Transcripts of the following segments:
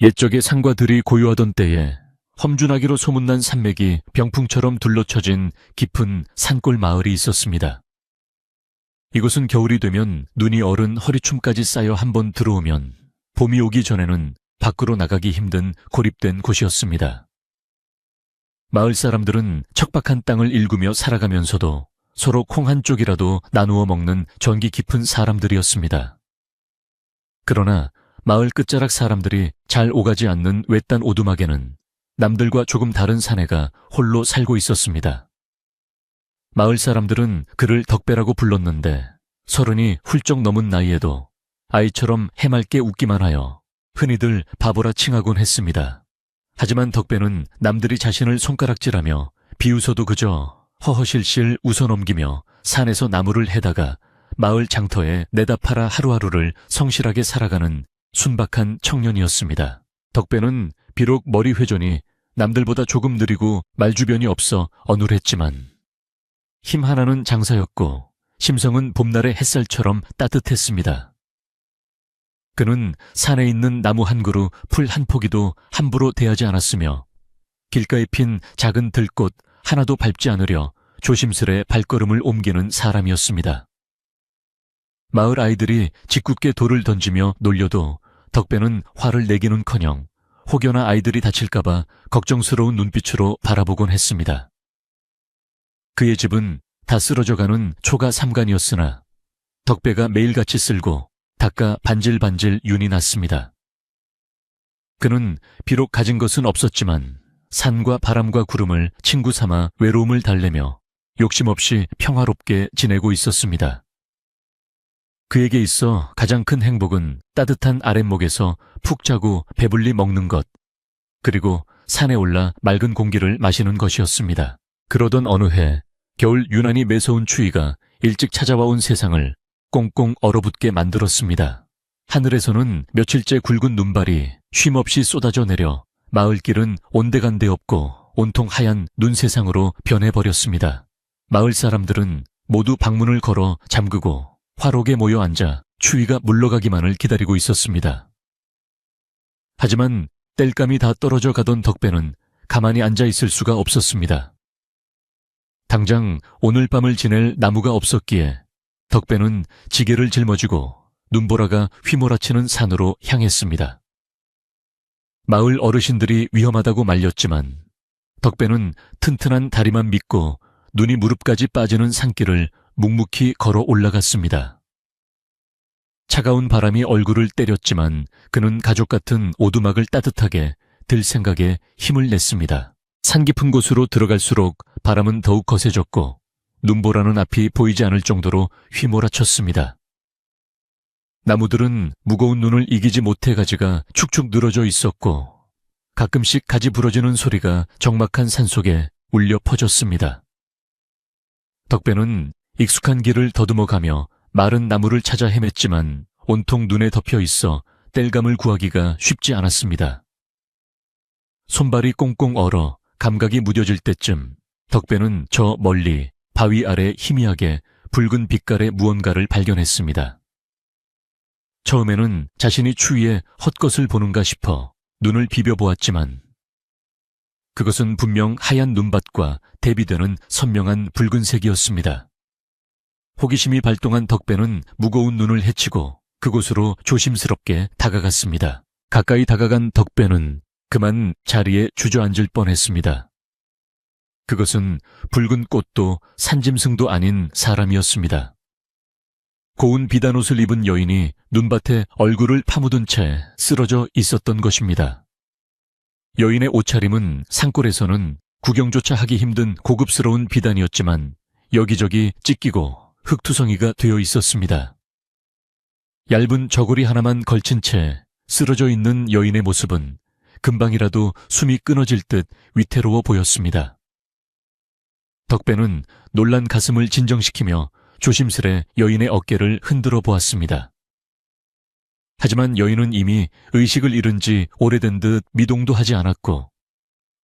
옛적에 산과 들이 고요하던 때에 험준하기로 소문난 산맥이 병풍처럼 둘러쳐진 깊은 산골 마을이 있었습니다. 이곳은 겨울이 되면 눈이 얼은 허리춤까지 쌓여 한번 들어오면 봄이 오기 전에는 밖으로 나가기 힘든 고립된 곳이었습니다. 마을 사람들은 척박한 땅을 일구며 살아가면서도 서로 콩 한 쪽이라도 나누어 먹는 전기 깊은 사람들이었습니다. 그러나 마을 끝자락 사람들이 잘 오가지 않는 외딴 오두막에는 남들과 조금 다른 사내가 홀로 살고 있었습니다. 마을 사람들은 그를 덕배라고 불렀는데 30이 훌쩍 넘은 나이에도 아이처럼 해맑게 웃기만 하여 흔히들 바보라 칭하곤 했습니다. 하지만 덕배는 남들이 자신을 손가락질하며 비웃어도 그저 허허실실 웃어넘기며 산에서 나무를 해다가 마을 장터에 내다 팔아 하루하루를 성실하게 살아가는 순박한 청년이었습니다. 덕배는 비록 머리 회전이 남들보다 조금 느리고 말주변이 없어 어눌했지만 힘 하나는 장사였고 심성은 봄날의 햇살처럼 따뜻했습니다. 그는 산에 있는 나무 한 그루, 풀 한 포기도 함부로 대하지 않았으며 길가에 핀 작은 들꽃 하나도 밟지 않으려 조심스레 발걸음을 옮기는 사람이었습니다. 마을 아이들이 짓궂게 돌을 던지며 놀려도 덕배는 화를 내기는커녕 혹여나 아이들이 다칠까봐 걱정스러운 눈빛으로 바라보곤 했습니다. 그의 집은 다 쓰러져가는 초가 삼간이었으나 덕배가 매일같이 쓸고 닦아 반질반질 윤이 났습니다. 그는 비록 가진 것은 없었지만 산과 바람과 구름을 친구 삼아 외로움을 달래며 욕심 없이 평화롭게 지내고 있었습니다. 그에게 있어 가장 큰 행복은 따뜻한 아랫목에서 푹 자고 배불리 먹는 것, 그리고 산에 올라 맑은 공기를 마시는 것이었습니다. 그러던 어느 해 겨울 유난히 매서운 추위가 일찍 찾아와 온 세상을 꽁꽁 얼어붙게 만들었습니다. 하늘에서는 며칠째 굵은 눈발이 쉼없이 쏟아져 내려 마을길은 온데간데 없고 온통 하얀 눈 세상으로 변해버렸습니다. 마을 사람들은 모두 방문을 걸어 잠그고 화록에 모여 앉아 추위가 물러가기만을 기다리고 있었습니다. 하지만 땔감이 다 떨어져 가던 덕배는 가만히 앉아 있을 수가 없었습니다. 당장 오늘 밤을 지낼 나무가 없었기에 덕배는 지게를 짊어지고 눈보라가 휘몰아치는 산으로 향했습니다. 마을 어르신들이 위험하다고 말렸지만 덕배는 튼튼한 다리만 믿고 눈이 무릎까지 빠지는 산길을 묵묵히 걸어 올라갔습니다. 차가운 바람이 얼굴을 때렸지만 그는 가족 같은 오두막을 따뜻하게 들 생각에 힘을 냈습니다. 산 깊은 곳으로 들어갈수록 바람은 더욱 거세졌고 눈보라는 앞이 보이지 않을 정도로 휘몰아쳤습니다. 나무들은 무거운 눈을 이기지 못해 가지가 축축 늘어져 있었고 가끔씩 가지 부러지는 소리가 적막한 산속에 울려 퍼졌습니다. 덕배는 익숙한 길을 더듬어 가며 마른 나무를 찾아 헤맸지만 온통 눈에 덮여 있어 땔감을 구하기가 쉽지 않았습니다. 손발이 꽁꽁 얼어 감각이 무뎌질 때쯤 덕배는 저 멀리 바위 아래 희미하게 붉은 빛깔의 무언가를 발견했습니다. 처음에는 자신이 추위에 헛것을 보는가 싶어 눈을 비벼보았지만 그것은 분명 하얀 눈밭과 대비되는 선명한 붉은색이었습니다. 호기심이 발동한 덕배는 무거운 눈을 헤치고 그곳으로 조심스럽게 다가갔습니다. 가까이 다가간 덕배는 그만 자리에 주저앉을 뻔했습니다. 그것은 붉은 꽃도 산짐승도 아닌 사람이었습니다. 고운 비단옷을 입은 여인이 눈밭에 얼굴을 파묻은 채 쓰러져 있었던 것입니다. 여인의 옷차림은 산골에서는 구경조차 하기 힘든 고급스러운 비단이었지만 여기저기 찢기고 흙투성이가 되어 있었습니다. 얇은 저고리 하나만 걸친 채 쓰러져 있는 여인의 모습은 금방이라도 숨이 끊어질 듯 위태로워 보였습니다. 덕배는 놀란 가슴을 진정시키며 조심스레 여인의 어깨를 흔들어 보았습니다. 하지만 여인은 이미 의식을 잃은 지 오래된 듯 미동도 하지 않았고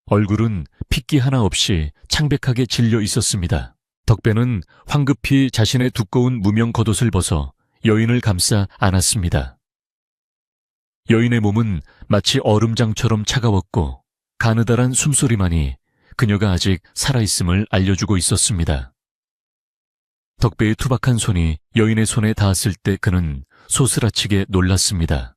얼굴은 핏기 하나 없이 창백하게 질려 있었습니다. 덕배는 황급히 자신의 두꺼운 무명 겉옷을 벗어 여인을 감싸 안았습니다. 여인의 몸은 마치 얼음장처럼 차가웠고 가느다란 숨소리만이 그녀가 아직 살아있음을 알려주고 있었습니다. 덕배의 투박한 손이 여인의 손에 닿았을 때 그는 소스라치게 놀랐습니다.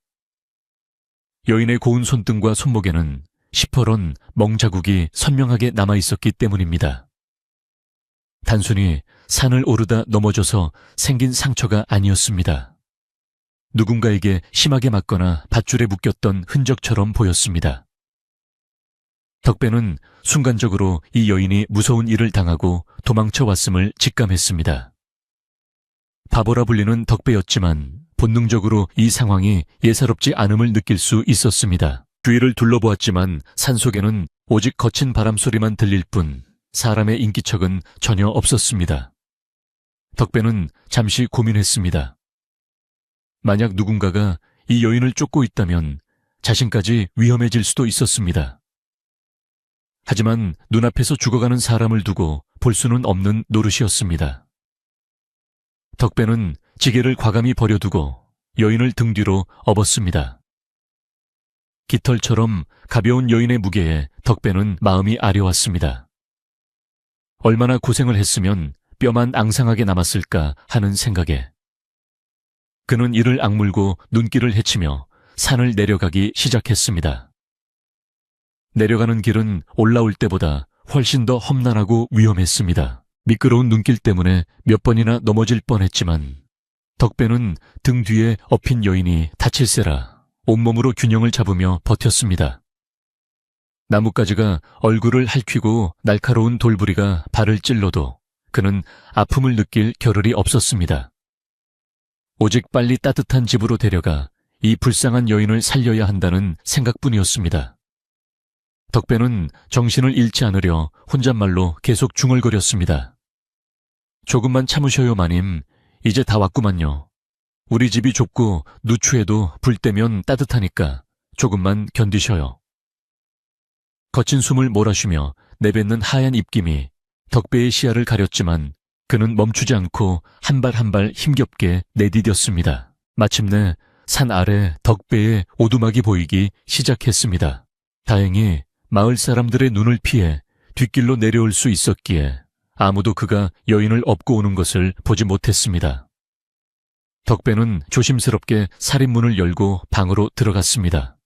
여인의 고운 손등과 손목에는 시퍼런 멍자국이 선명하게 남아있었기 때문입니다. 단순히 산을 오르다 넘어져서 생긴 상처가 아니었습니다. 누군가에게 심하게 맞거나 밧줄에 묶였던 흔적처럼 보였습니다. 덕배는 순간적으로 이 여인이 무서운 일을 당하고 도망쳐 왔음을 직감했습니다. 바보라 불리는 덕배였지만 본능적으로 이 상황이 예사롭지 않음을 느낄 수 있었습니다. 주위를 둘러보았지만 산속에는 오직 거친 바람소리만 들릴 뿐 사람의 인기척은 전혀 없었습니다. 덕배는 잠시 고민했습니다. 만약 누군가가 이 여인을 쫓고 있다면 자신까지 위험해질 수도 있었습니다. 하지만 눈앞에서 죽어가는 사람을 두고 볼 수는 없는 노릇이었습니다. 덕배는 지게를 과감히 버려두고 여인을 등 뒤로 업었습니다. 깃털처럼 가벼운 여인의 무게에 덕배는 마음이 아려왔습니다. 얼마나 고생을 했으면 뼈만 앙상하게 남았을까 하는 생각에 그는 이를 악물고 눈길을 헤치며 산을 내려가기 시작했습니다. 내려가는 길은 올라올 때보다 훨씬 더 험난하고 위험했습니다. 미끄러운 눈길 때문에 몇 번이나 넘어질 뻔했지만 덕배는 등 뒤에 엎인 여인이 다칠세라 온몸으로 균형을 잡으며 버텼습니다. 나뭇가지가 얼굴을 핥히고 날카로운 돌부리가 발을 찔러도 그는 아픔을 느낄 겨를이 없었습니다. 오직 빨리 따뜻한 집으로 데려가 이 불쌍한 여인을 살려야 한다는 생각뿐이었습니다. 덕배는 정신을 잃지 않으려 혼잣말로 계속 중얼거렸습니다. 조금만 참으셔요 마님. 이제 다 왔구만요. 우리 집이 좁고 누추해도 불 때면 따뜻하니까 조금만 견디셔요. 거친 숨을 몰아쉬며 내뱉는 하얀 입김이 덕배의 시야를 가렸지만 그는 멈추지 않고 한 발 한 발 힘겹게 내디뎠습니다. 마침내 산 아래 덕배의 오두막이 보이기 시작했습니다. 다행히 마을 사람들의 눈을 피해 뒷길로 내려올 수 있었기에 아무도 그가 여인을 업고 오는 것을 보지 못했습니다. 덕배는 조심스럽게 살인문을 열고 방으로 들어갔습니다.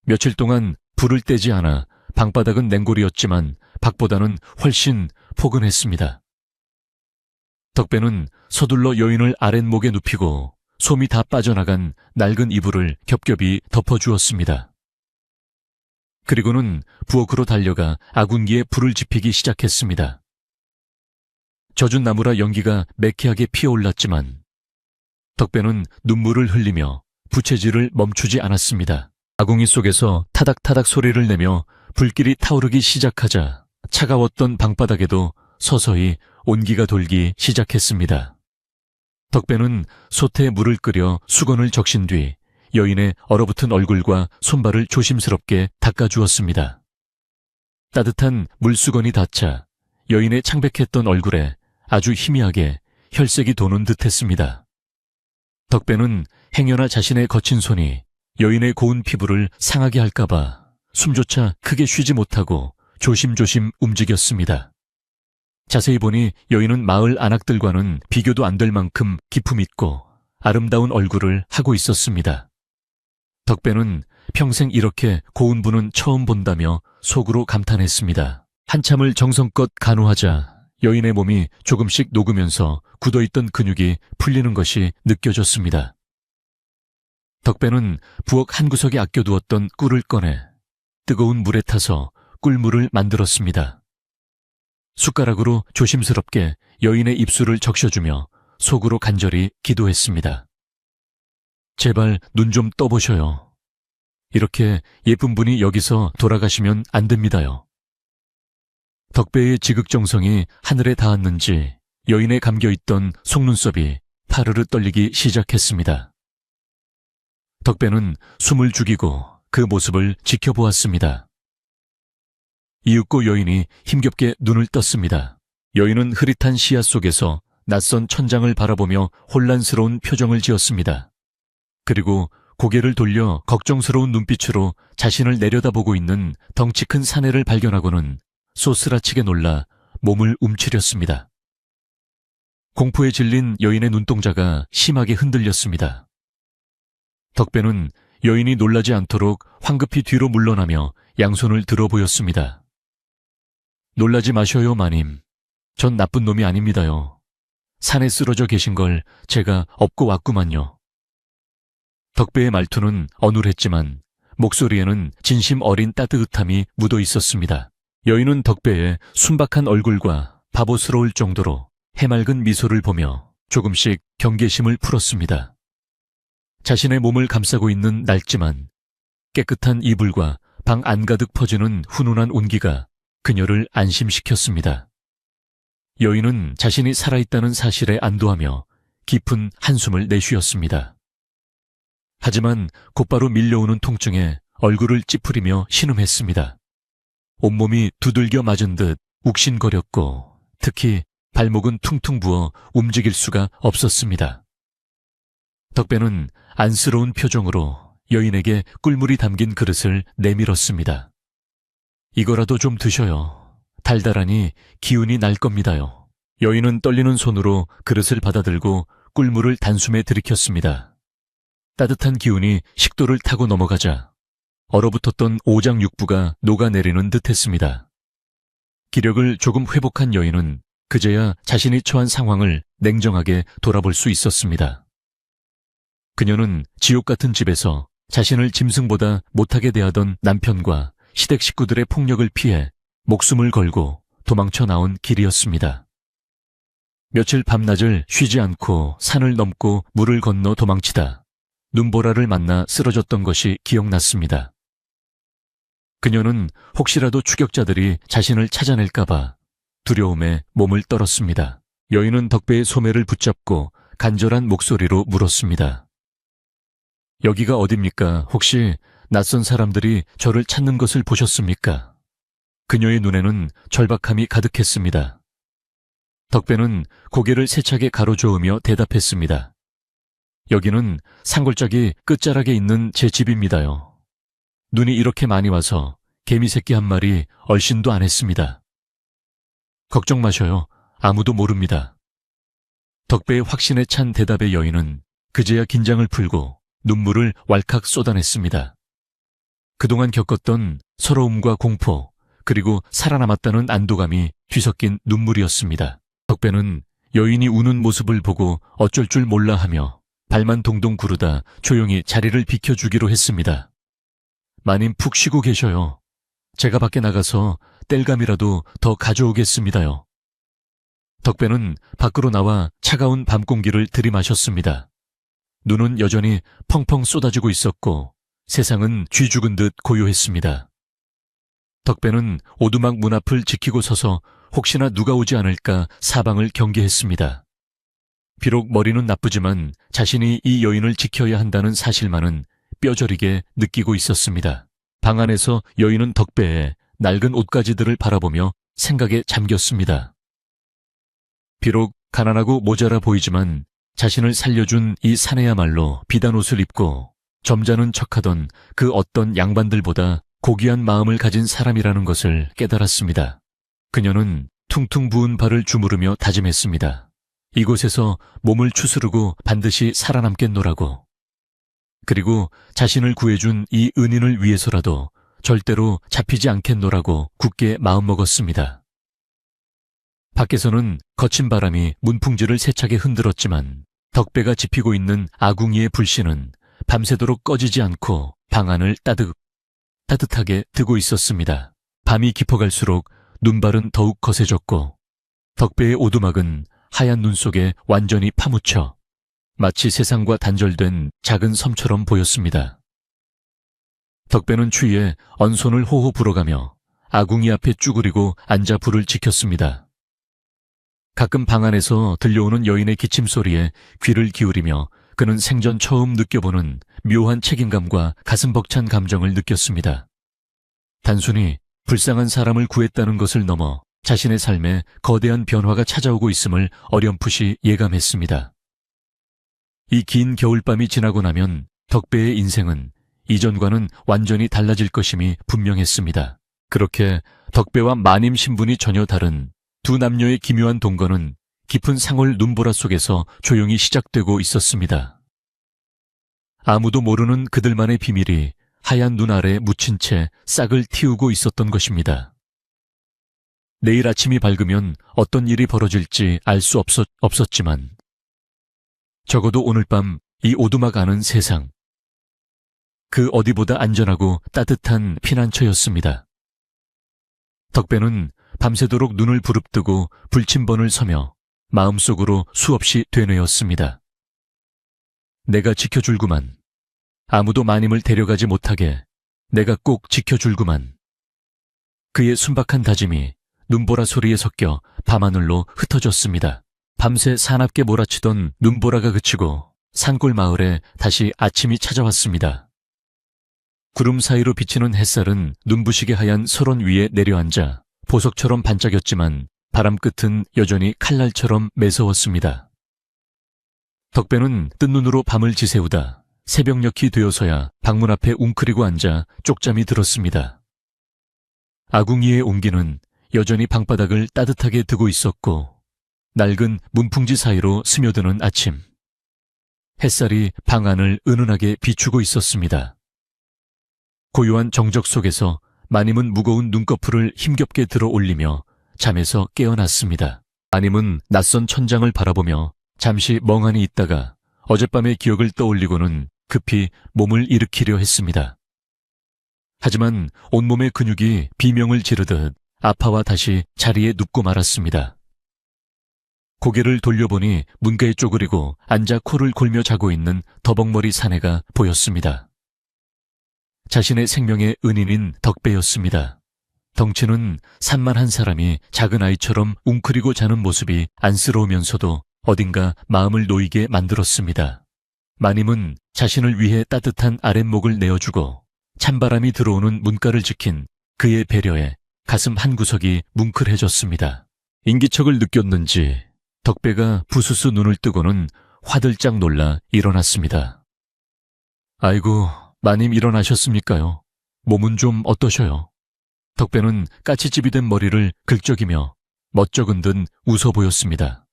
며칠 동안 불을 떼지 않아 방바닥은 냉골이었지만 밖보다는 훨씬 포근했습니다. 덕배는 서둘러 여인을 아랫목에 눕히고 솜이 다 빠져나간 낡은 이불을 겹겹이 덮어주었습니다. 그리고는 부엌으로 달려가 아군기에 불을 지피기 시작했습니다. 젖은 나무라 연기가 매캐하게 피어올랐지만 덕배는 눈물을 흘리며 부채질을 멈추지 않았습니다. 아궁이 속에서 타닥타닥 소리를 내며 불길이 타오르기 시작하자 차가웠던 방바닥에도 서서히 온기가 돌기 시작했습니다. 덕배는 솥에 물을 끓여 수건을 적신 뒤 여인의 얼어붙은 얼굴과 손발을 조심스럽게 닦아주었습니다. 따뜻한 물수건이 닿자 여인의 창백했던 얼굴에 아주 희미하게 혈색이 도는 듯했습니다. 덕배는 행여나 자신의 거친 손이 여인의 고운 피부를 상하게 할까봐 숨조차 크게 쉬지 못하고 조심조심 움직였습니다. 자세히 보니 여인은 마을 안악들과는 비교도 안 될 만큼 기품 있고 아름다운 얼굴을 하고 있었습니다. 덕배는 평생 이렇게 고운 분은 처음 본다며 속으로 감탄했습니다. 한참을 정성껏 간호하자 여인의 몸이 조금씩 녹으면서 굳어있던 근육이 풀리는 것이 느껴졌습니다. 덕배는 부엌 한 구석에 아껴두었던 꿀을 꺼내 뜨거운 물에 타서 꿀물을 만들었습니다. 숟가락으로 조심스럽게 여인의 입술을 적셔주며 속으로 간절히 기도했습니다. 제발 눈 좀 떠보셔요. 이렇게 예쁜 분이 여기서 돌아가시면 안 됩니다요. 덕배의 지극정성이 하늘에 닿았는지 여인의 감겨있던 속눈썹이 파르르 떨리기 시작했습니다. 덕배는 숨을 죽이고 그 모습을 지켜보았습니다. 이윽고 여인이 힘겹게 눈을 떴습니다. 여인은 흐릿한 시야 속에서 낯선 천장을 바라보며 혼란스러운 표정을 지었습니다. 그리고 고개를 돌려 걱정스러운 눈빛으로 자신을 내려다보고 있는 덩치 큰 사내를 발견하고는 쏘스라치게 놀라 몸을 움츠렸습니다. 공포에 질린 여인의 눈동자가 심하게 흔들렸습니다. 덕배는 여인이 놀라지 않도록 황급히 뒤로 물러나며 양손을 들어 보였습니다. 놀라지 마셔요, 마님. 전 나쁜 놈이 아닙니다요. 산에 쓰러져 계신 걸 제가 업고 왔구만요. 덕배의 말투는 어눌했지만 목소리에는 진심 어린 따뜻함이 묻어 있었습니다. 여인은 덕배의 순박한 얼굴과 바보스러울 정도로 해맑은 미소를 보며 조금씩 경계심을 풀었습니다. 자신의 몸을 감싸고 있는 날지만 깨끗한 이불과 방 안가득 퍼지는 훈훈한 온기가 그녀를 안심시켰습니다. 여인은 자신이 살아있다는 사실에 안도하며 깊은 한숨을 내쉬었습니다. 하지만 곧바로 밀려오는 통증에 얼굴을 찌푸리며 신음했습니다. 온몸이 두들겨 맞은 듯 욱신거렸고 특히 발목은 퉁퉁 부어 움직일 수가 없었습니다. 덕배는 안쓰러운 표정으로 여인에게 꿀물이 담긴 그릇을 내밀었습니다. 이거라도 좀 드셔요. 달달하니 기운이 날 겁니다요. 여인은 떨리는 손으로 그릇을 받아들고 꿀물을 단숨에 들이켰습니다. 따뜻한 기운이 식도를 타고 넘어가자 얼어붙었던 오장육부가 녹아내리는 듯했습니다. 기력을 조금 회복한 여인은 그제야 자신이 처한 상황을 냉정하게 돌아볼 수 있었습니다. 그녀는 지옥 같은 집에서 자신을 짐승보다 못하게 대하던 남편과 시댁 식구들의 폭력을 피해 목숨을 걸고 도망쳐 나온 길이었습니다. 며칠 밤낮을 쉬지 않고 산을 넘고 물을 건너 도망치다 눈보라를 만나 쓰러졌던 것이 기억났습니다. 그녀는 혹시라도 추격자들이 자신을 찾아낼까봐 두려움에 몸을 떨었습니다. 여인은 덕배의 소매를 붙잡고 간절한 목소리로 물었습니다. 여기가 어딥니까? 혹시 낯선 사람들이 저를 찾는 것을 보셨습니까? 그녀의 눈에는 절박함이 가득했습니다. 덕배는 고개를 세차게 가로저으며 대답했습니다. 여기는 산골짜기 끝자락에 있는 제 집입니다요. 눈이 이렇게 많이 와서 개미새끼 한 마리 얼씬도 안 했습니다. 걱정 마셔요. 아무도 모릅니다. 덕배의 확신에 찬 대답의 여인은 그제야 긴장을 풀고 눈물을 왈칵 쏟아냈습니다. 그동안 겪었던 서러움과 공포, 그리고 살아남았다는 안도감이 뒤섞인 눈물이었습니다. 덕배는 여인이 우는 모습을 보고 어쩔 줄 몰라 하며 발만 동동 구르다 조용히 자리를 비켜주기로 했습니다. 마님 푹 쉬고 계셔요. 제가 밖에 나가서 땔감이라도 더 가져오겠습니다요. 덕배는 밖으로 나와 차가운 밤 공기를 들이마셨습니다. 눈은 여전히 펑펑 쏟아지고 있었고 세상은 쥐 죽은 듯 고요했습니다. 덕배는 오두막 문 앞을 지키고 서서 혹시나 누가 오지 않을까 사방을 경계했습니다. 비록 머리는 나쁘지만 자신이 이 여인을 지켜야 한다는 사실만은 뼈저리게 느끼고 있었습니다. 방 안에서 여인은 덕배의 낡은 옷가지들을 바라보며 생각에 잠겼습니다. 비록 가난하고 모자라 보이지만 자신을 살려준 이 사내야말로 비단 옷을 입고 점잖은 척하던 그 어떤 양반들보다 고귀한 마음을 가진 사람이라는 것을 깨달았습니다. 그녀는 퉁퉁 부은 발을 주무르며 다짐했습니다. 이곳에서 몸을 추스르고 반드시 살아남겠노라고. 그리고 자신을 구해준 이 은인을 위해서라도 절대로 잡히지 않겠노라고 굳게 마음먹었습니다. 밖에서는 거친 바람이 문풍지를 세차게 흔들었지만 덕배가 지피고 있는 아궁이의 불씨는 밤새도록 꺼지지 않고 방 안을 따뜻하게 드고 있었습니다. 밤이 깊어갈수록 눈발은 더욱 거세졌고 덕배의 오두막은 하얀 눈 속에 완전히 파묻혀 마치 세상과 단절된 작은 섬처럼 보였습니다. 덕배는 추위에 언손을 호호 불어가며 아궁이 앞에 쭈그리고 앉아 불을 지켰습니다. 가끔 방 안에서 들려오는 여인의 기침 소리에 귀를 기울이며 그는 생전 처음 느껴보는 묘한 책임감과 가슴 벅찬 감정을 느꼈습니다. 단순히 불쌍한 사람을 구했다는 것을 넘어 자신의 삶에 거대한 변화가 찾아오고 있음을 어렴풋이 예감했습니다. 이 긴 겨울밤이 지나고 나면 덕배의 인생은 이전과는 완전히 달라질 것임이 분명했습니다. 그렇게 덕배와 마님 신분이 전혀 다른 두 남녀의 기묘한 동거는 깊은 상월 눈보라 속에서 조용히 시작되고 있었습니다. 아무도 모르는 그들만의 비밀이 하얀 눈 아래 묻힌 채 싹을 틔우고 있었던 것입니다. 내일 아침이 밝으면 어떤 일이 벌어질지 알 수 없었지만 적어도 오늘 밤 이 오두막 아는 세상, 그 어디보다 안전하고 따뜻한 피난처였습니다. 덕배는 밤새도록 눈을 부릅뜨고 불침번을 서며 마음속으로 수없이 되뇌었습니다. 내가 지켜줄구만. 아무도 마님을 데려가지 못하게 내가 꼭 지켜줄구만. 그의 순박한 다짐이 눈보라 소리에 섞여 밤하늘로 흩어졌습니다. 밤새 사납게 몰아치던 눈보라가 그치고 산골 마을에 다시 아침이 찾아왔습니다. 구름 사이로 비치는 햇살은 눈부시게 하얀 설원 위에 내려앉아 보석처럼 반짝였지만 바람 끝은 여전히 칼날처럼 매서웠습니다. 덕배는 뜬 눈으로 밤을 지새우다 새벽녘이 되어서야 방문 앞에 웅크리고 앉아 쪽잠이 들었습니다. 아궁이의 온기는 여전히 방바닥을 따뜻하게 드고 있었고 낡은 문풍지 사이로 스며드는 아침, 햇살이 방 안을 은은하게 비추고 있었습니다. 고요한 정적 속에서 마님은 무거운 눈꺼풀을 힘겹게 들어 올리며 잠에서 깨어났습니다. 마님은 낯선 천장을 바라보며 잠시 멍하니 있다가 어젯밤의 기억을 떠올리고는 급히 몸을 일으키려 했습니다. 하지만 온몸의 근육이 비명을 지르듯 아파와 다시 자리에 눕고 말았습니다. 고개를 돌려보니 문가에 쪼그리고 앉아 코를 골며 자고 있는 더벅머리 사내가 보였습니다. 자신의 생명의 은인인 덕배였습니다. 덩치는 산만한 사람이 작은 아이처럼 웅크리고 자는 모습이 안쓰러우면서도 어딘가 마음을 놓이게 만들었습니다. 마님은 자신을 위해 따뜻한 아랫목을 내어주고 찬바람이 들어오는 문가를 지킨 그의 배려에 가슴 한구석이 뭉클해졌습니다. 인기척을 느꼈는지 덕배가 부스스 눈을 뜨고는 화들짝 놀라 일어났습니다. 아이고, 마님 일어나셨습니까요? 몸은 좀 어떠셔요? 덕배는 까치집이 된 머리를 긁적이며 멋쩍은 듯 웃어 보였습니다.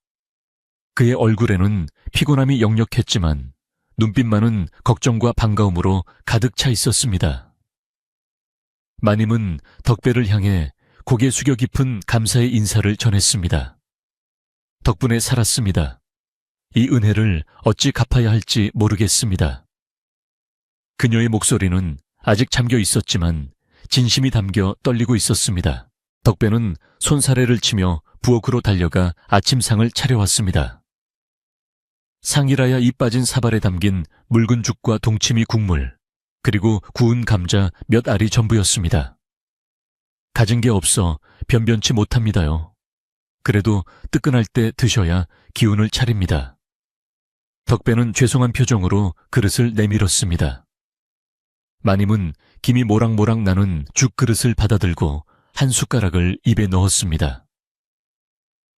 그의 얼굴에는 피곤함이 역력했지만 눈빛만은 걱정과 반가움으로 가득 차 있었습니다. 마님은 덕배를 향해 고개 숙여 깊은 감사의 인사를 전했습니다. 덕분에 살았습니다. 이 은혜를 어찌 갚아야 할지 모르겠습니다. 그녀의 목소리는 아직 잠겨 있었지만 진심이 담겨 떨리고 있었습니다. 덕배는 손사래를 치며 부엌으로 달려가 아침상을 차려왔습니다. 상이라야 이 빠진 사발에 담긴 묽은 죽과 동치미 국물, 그리고 구운 감자 몇 알이 전부였습니다. 가진 게 없어 변변치 못합니다요. 그래도 뜨끈할 때 드셔야 기운을 차립니다. 덕배는 죄송한 표정으로 그릇을 내밀었습니다. 마님은 김이 모락모락 나는 죽 그릇을 받아들고 한 숟가락을 입에 넣었습니다.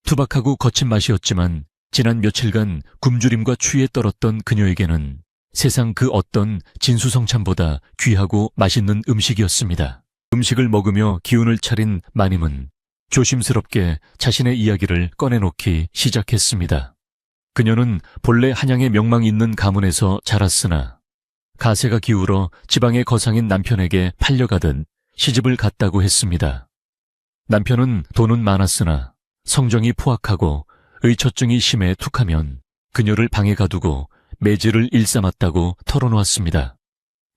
투박하고 거친 맛이었지만 지난 며칠간 굶주림과 추위에 떨었던 그녀에게는 세상 그 어떤 진수성찬보다 귀하고 맛있는 음식이었습니다. 음식을 먹으며 기운을 차린 마님은 조심스럽게 자신의 이야기를 꺼내놓기 시작했습니다. 그녀는 본래 한양의 명망 있는 가문에서 자랐으나 가세가 기울어 지방의 거상인 남편에게 팔려가듯 시집을 갔다고 했습니다. 남편은 돈은 많았으나 성정이 포악하고 의처증이 심해 툭하면 그녀를 방에 가두고 매질을 일삼았다고 털어놓았습니다.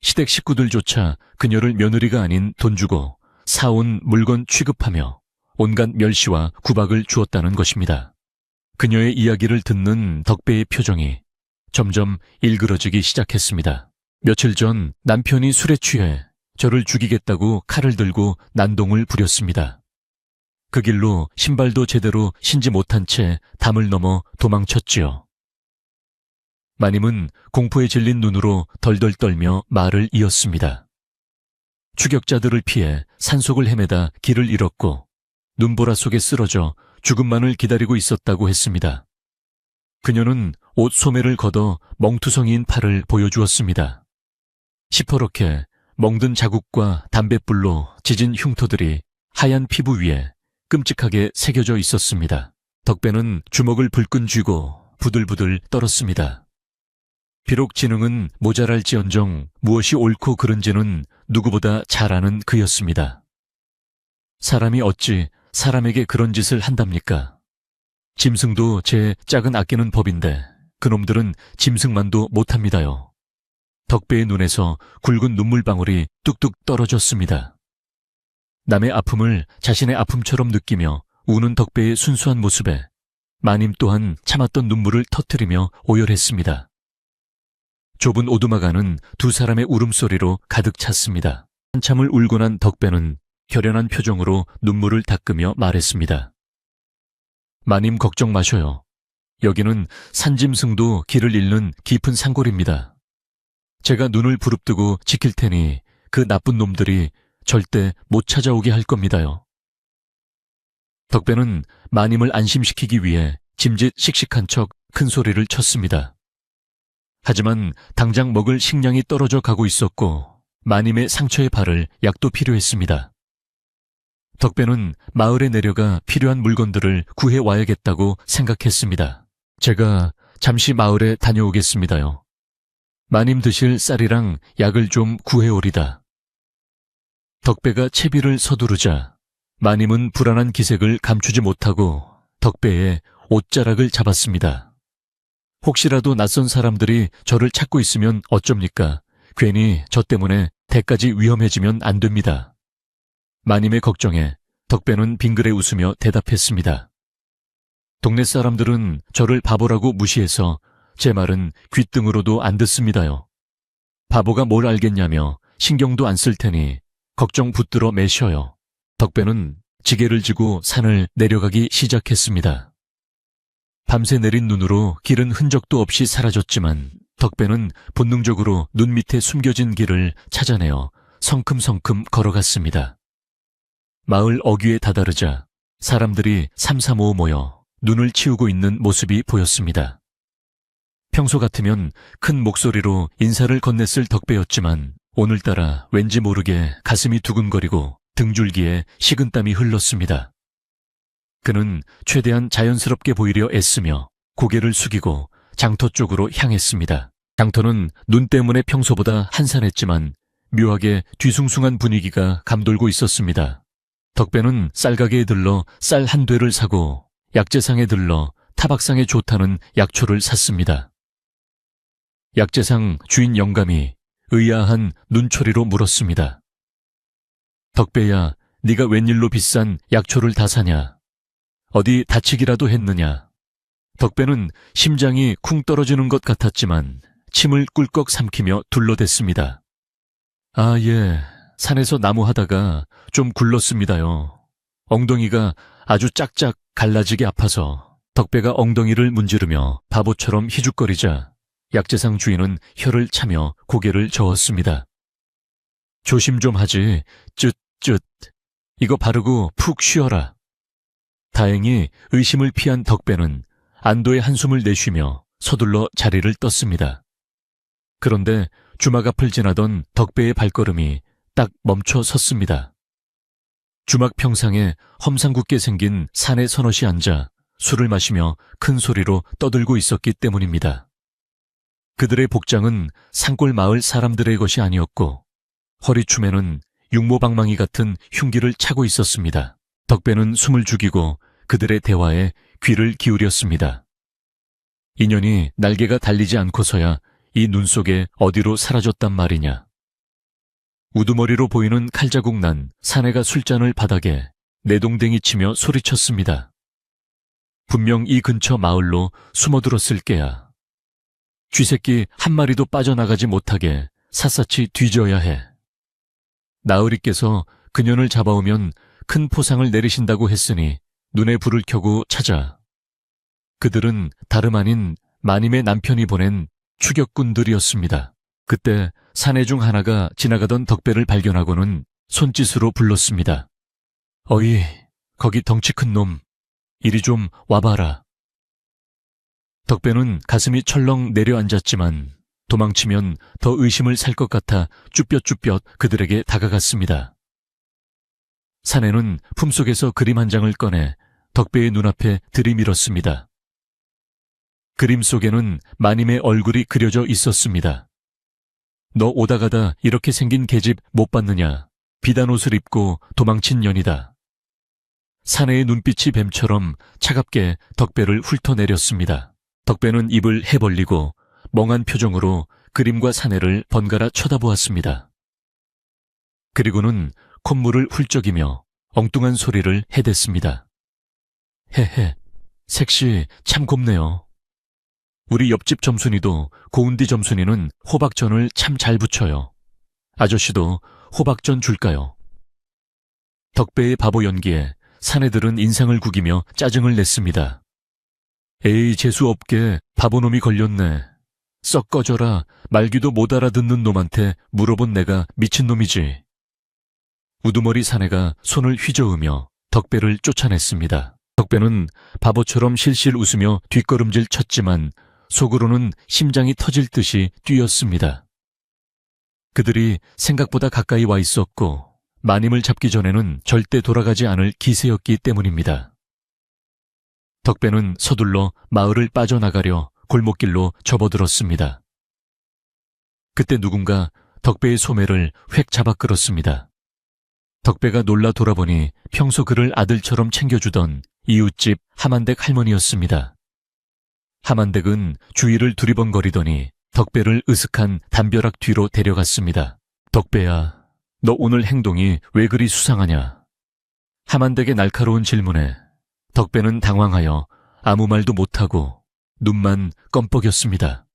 시댁 식구들조차 그녀를 며느리가 아닌 돈 주고 사온 물건 취급하며 온갖 멸시와 구박을 주었다는 것입니다. 그녀의 이야기를 듣는 덕배의 표정이 점점 일그러지기 시작했습니다. 며칠 전 남편이 술에 취해 저를 죽이겠다고 칼을 들고 난동을 부렸습니다. 그 길로 신발도 제대로 신지 못한 채 담을 넘어 도망쳤지요. 마님은 공포에 질린 눈으로 덜덜 떨며 말을 이었습니다. 추격자들을 피해 산속을 헤매다 길을 잃었고 눈보라 속에 쓰러져 죽음만을 기다리고 있었다고 했습니다. 그녀는 옷 소매를 걷어 멍투성이인 팔을 보여주었습니다. 시퍼렇게 멍든 자국과 담뱃불로 지진 흉터들이 하얀 피부 위에 끔찍하게 새겨져 있었습니다. 덕배는 주먹을 불끈 쥐고 부들부들 떨었습니다. 비록 지능은 모자랄지언정 무엇이 옳고 그른지는 누구보다 잘 아는 그였습니다. 사람이 어찌 사람에게 그런 짓을 한답니까? 짐승도 제 짝은 아끼는 법인데 그놈들은 짐승만도 못합니다요. 덕배의 눈에서 굵은 눈물방울이 뚝뚝 떨어졌습니다. 남의 아픔을 자신의 아픔처럼 느끼며 우는 덕배의 순수한 모습에 마님 또한 참았던 눈물을 터뜨리며 오열했습니다. 좁은 오두막 안은 두 사람의 울음소리로 가득 찼습니다. 한참을 울고 난 덕배는 결연한 표정으로 눈물을 닦으며 말했습니다. 마님 걱정 마셔요. 여기는 산짐승도 길을 잃는 깊은 산골입니다. 제가 눈을 부릅뜨고 지킬 테니 그 나쁜 놈들이 절대 못 찾아오게 할 겁니다요. 덕배는 마님을 안심시키기 위해 짐짓 씩씩한 척 큰 소리를 쳤습니다. 하지만 당장 먹을 식량이 떨어져 가고 있었고 마님의 상처에 바를 약도 필요했습니다. 덕배는 마을에 내려가 필요한 물건들을 구해와야겠다고 생각했습니다. 제가 잠시 마을에 다녀오겠습니다요. 마님 드실 쌀이랑 약을 좀 구해오리다. 덕배가 채비를 서두르자 마님은 불안한 기색을 감추지 못하고 덕배의 옷자락을 잡았습니다. 혹시라도 낯선 사람들이 저를 찾고 있으면 어쩝니까? 괜히 저 때문에 대까지 위험해지면 안 됩니다. 마님의 걱정에 덕배는 빙그레 웃으며 대답했습니다. 동네 사람들은 저를 바보라고 무시해서 제 말은 귓등으로도 안 듣습니다요. 바보가 뭘 알겠냐며 신경도 안 쓸 테니 걱정 붙들어 매셔요. 덕배는 지게를 지고 산을 내려가기 시작했습니다. 밤새 내린 눈으로 길은 흔적도 없이 사라졌지만 덕배는 본능적으로 눈 밑에 숨겨진 길을 찾아내어 성큼성큼 걸어갔습니다. 마을 어귀에 다다르자 사람들이 삼삼오오 모여 눈을 치우고 있는 모습이 보였습니다. 평소 같으면 큰 목소리로 인사를 건넸을 덕배였지만 오늘따라 왠지 모르게 가슴이 두근거리고 등줄기에 식은땀이 흘렀습니다. 그는 최대한 자연스럽게 보이려 애쓰며 고개를 숙이고 장터 쪽으로 향했습니다. 장터는 눈 때문에 평소보다 한산했지만 묘하게 뒤숭숭한 분위기가 감돌고 있었습니다. 덕배는 쌀가게에 들러 쌀 한 되를 사고 약재상에 들러 타박상에 좋다는 약초를 샀습니다. 약재상 주인 영감이 의아한 눈초리로 물었습니다. 덕배야, 네가 웬일로 비싼 약초를 다 사냐? 어디 다치기라도 했느냐? 덕배는 심장이 쿵 떨어지는 것 같았지만 침을 꿀꺽 삼키며 둘러댔습니다. 아, 예, 산에서 나무하다가 좀 굴렀습니다요. 엉덩이가 아주 짝짝 갈라지게 아파서. 덕배가 엉덩이를 문지르며 바보처럼 희죽거리자 약재상 주인은 혀를 차며 고개를 저었습니다. 조심 좀 하지. 쯧쯧. 이거 바르고 푹 쉬어라. 다행히 의심을 피한 덕배는 안도의 한숨을 내쉬며 서둘러 자리를 떴습니다. 그런데 주막 앞을 지나던 덕배의 발걸음이 딱 멈춰 섰습니다. 주막 평상에 험상궂게 생긴 사내 서넛이 앉아 술을 마시며 큰 소리로 떠들고 있었기 때문입니다. 그들의 복장은 산골 마을 사람들의 것이 아니었고 허리춤에는 육모방망이 같은 흉기를 차고 있었습니다. 덕배는 숨을 죽이고 그들의 대화에 귀를 기울였습니다. 인연이 날개가 달리지 않고서야 이 눈 속에 어디로 사라졌단 말이냐. 우두머리로 보이는 칼자국 난 사내가 술잔을 바닥에 내동댕이 치며 소리쳤습니다. 분명 이 근처 마을로 숨어들었을 게야. 쥐새끼 한 마리도 빠져나가지 못하게 샅샅이 뒤져야 해. 나으리께서 그년을 잡아오면 큰 포상을 내리신다고 했으니 눈에 불을 켜고 찾아. 그들은 다름 아닌 마님의 남편이 보낸 추격꾼들이었습니다. 그때 사내 중 하나가 지나가던 덕배를 발견하고는 손짓으로 불렀습니다. 어이, 거기 덩치 큰 놈, 이리 좀 와봐라. 덕배는 가슴이 철렁 내려앉았지만 도망치면 더 의심을 살 것 같아 쭈뼛쭈뼛 그들에게 다가갔습니다. 사내는 품속에서 그림 한 장을 꺼내 덕배의 눈앞에 들이밀었습니다. 그림 속에는 마님의 얼굴이 그려져 있었습니다. 너 오다 가다 이렇게 생긴 계집 못 봤느냐. 비단 옷을 입고 도망친 년이다. 사내의 눈빛이 뱀처럼 차갑게 덕배를 훑어내렸습니다. 덕배는 입을 해벌리고 멍한 표정으로 그림과 사내를 번갈아 쳐다보았습니다. 그리고는 콧물을 훌쩍이며 엉뚱한 소리를 해댔습니다. 헤헤, 색시 참 곱네요. 우리 옆집 점순이도 고운디 점순이는 호박전을 참 잘 부쳐요. 아저씨도 호박전 줄까요? 덕배의 바보 연기에 사내들은 인상을 구기며 짜증을 냈습니다. 에이, 재수없게 바보놈이 걸렸네. 썩 꺼져라. 말귀도 못 알아듣는 놈한테 물어본 내가 미친놈이지. 우두머리 사내가 손을 휘저으며 덕배를 쫓아냈습니다. 덕배는 바보처럼 실실 웃으며 뒷걸음질 쳤지만 속으로는 심장이 터질 듯이 뛰었습니다. 그들이 생각보다 가까이 와 있었고 마님을 잡기 전에는 절대 돌아가지 않을 기세였기 때문입니다. 덕배는 서둘러 마을을 빠져나가려 골목길로 접어들었습니다. 그때 누군가 덕배의 소매를 획 잡아 끌었습니다. 덕배가 놀라 돌아보니 평소 그를 아들처럼 챙겨주던 이웃집 하만댁 할머니였습니다. 하만댁은 주위를 두리번거리더니 덕배를 으슥한 담벼락 뒤로 데려갔습니다. 덕배야, 너 오늘 행동이 왜 그리 수상하냐? 하만댁의 날카로운 질문에 덕배는 당황하여 아무 말도 못하고 눈만 껌뻑였습니다.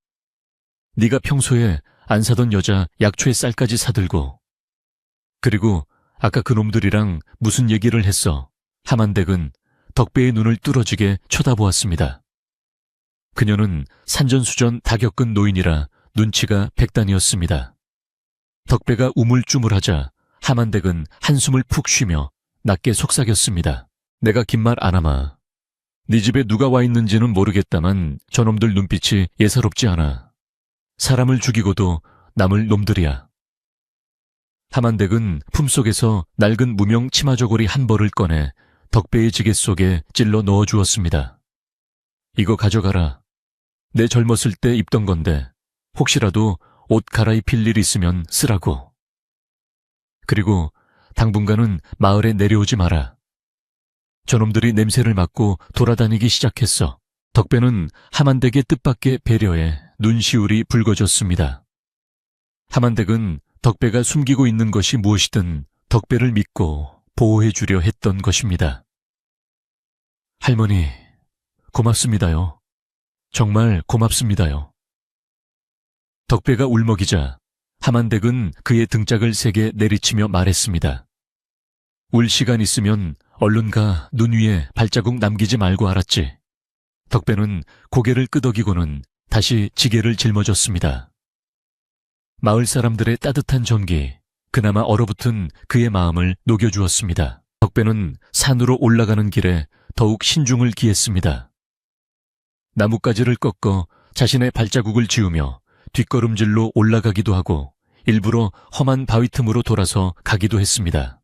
네가 평소에 안 사던 여자 약초에 쌀까지 사들고 그리고 아까 그놈들이랑 무슨 얘기를 했어? 하만댁은 덕배의 눈을 뚫어지게 쳐다보았습니다. 그녀는 산전수전 다 겪은 노인이라 눈치가 백단이었습니다. 덕배가 우물쭈물하자 하만댁은 한숨을 푹 쉬며 낮게 속삭였습니다. 내가 긴 말 안 하마. 네 집에 누가 와 있는지는 모르겠다만 저놈들 눈빛이 예사롭지 않아. 사람을 죽이고도 남을 놈들이야. 하만댁은 품속에서 낡은 무명 치마저고리 한 벌을 꺼내 덕배의 지게 속에 찔러 넣어주었습니다. 이거 가져가라. 내 젊었을 때 입던 건데 혹시라도 옷 갈아입힐 일 있으면 쓰라고. 그리고 당분간은 마을에 내려오지 마라. 저놈들이 냄새를 맡고 돌아다니기 시작했어. 덕배는 하만댁의 뜻밖의 배려에 눈시울이 붉어졌습니다. 하만댁은 덕배가 숨기고 있는 것이 무엇이든 덕배를 믿고 보호해주려 했던 것입니다. 할머니, 고맙습니다요. 정말 고맙습니다요. 덕배가 울먹이자 하만댁은 그의 등짝을 세게 내리치며 말했습니다. 울 시간 있으면 얼른 가 눈 위에 발자국 남기지 말고 알았지. 덕배는 고개를 끄덕이고는 다시 지게를 짊어졌습니다. 마을 사람들의 따뜻한 전기, 그나마 얼어붙은 그의 마음을 녹여주었습니다. 덕배는 산으로 올라가는 길에 더욱 신중을 기했습니다. 나뭇가지를 꺾어 자신의 발자국을 지우며 뒷걸음질로 올라가기도 하고 일부러 험한 바위 틈으로 돌아서 가기도 했습니다.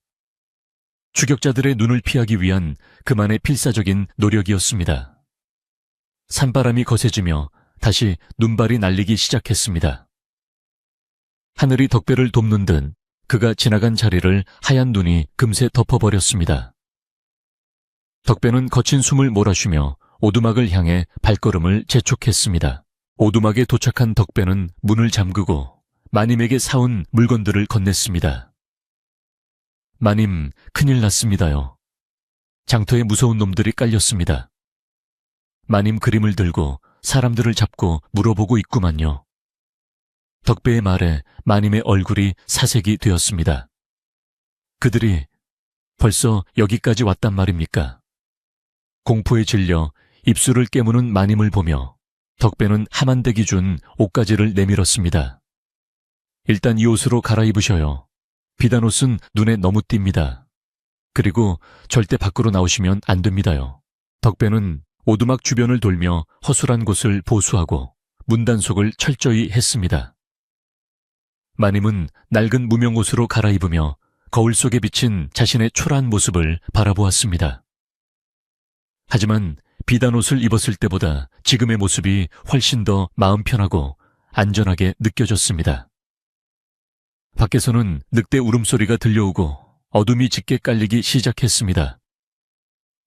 추격자들의 눈을 피하기 위한 그만의 필사적인 노력이었습니다. 산바람이 거세지며 다시 눈발이 날리기 시작했습니다. 하늘이 덕배를 돕는 듯 그가 지나간 자리를 하얀 눈이 금세 덮어버렸습니다. 덕배는 거친 숨을 몰아쉬며 오두막을 향해 발걸음을 재촉했습니다. 오두막에 도착한 덕배는 문을 잠그고 마님에게 사온 물건들을 건넸습니다. 마님, 큰일 났습니다요. 장터에 무서운 놈들이 깔렸습니다. 마님 그림을 들고 사람들을 잡고 물어보고 있구만요. 덕배의 말에 마님의 얼굴이 사색이 되었습니다. 그들이 벌써 여기까지 왔단 말입니까? 공포에 질려 입술을 깨무는 마님을 보며 덕배는 하만댁이 준 옷가지를 내밀었습니다. 일단 이 옷으로 갈아입으셔요. 비단 옷은 눈에 너무 띕니다. 그리고 절대 밖으로 나오시면 안 됩니다요. 덕배는 오두막 주변을 돌며 허술한 곳을 보수하고 문단속을 철저히 했습니다. 마님은 낡은 무명옷으로 갈아입으며 거울 속에 비친 자신의 초라한 모습을 바라보았습니다. 하지만 비단옷을 입었을 때보다 지금의 모습이 훨씬 더 마음 편하고 안전하게 느껴졌습니다. 밖에서는 늑대 울음소리가 들려오고 어둠이 짙게 깔리기 시작했습니다.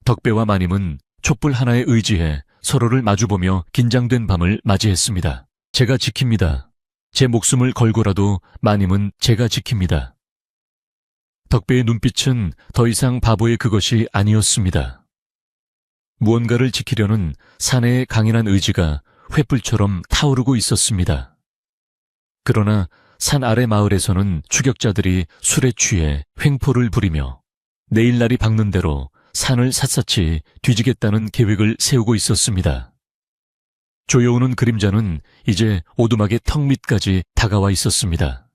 덕배와 마님은 촛불 하나에 의지해 서로를 마주보며 긴장된 밤을 맞이했습니다. 제가 지킵니다. 제 목숨을 걸고라도 마님은 제가 지킵니다. 덕배의 눈빛은 더 이상 바보의 그것이 아니었습니다. 무언가를 지키려는 사내의 강인한 의지가 횃불처럼 타오르고 있었습니다. 그러나 산 아래 마을에서는 추격자들이 술에 취해 횡포를 부리며 내일날이 밝는 대로 산을 샅샅이 뒤지겠다는 계획을 세우고 있었습니다. 조여오는 그림자는 이제 오두막의 턱 밑까지 다가와 있었습니다.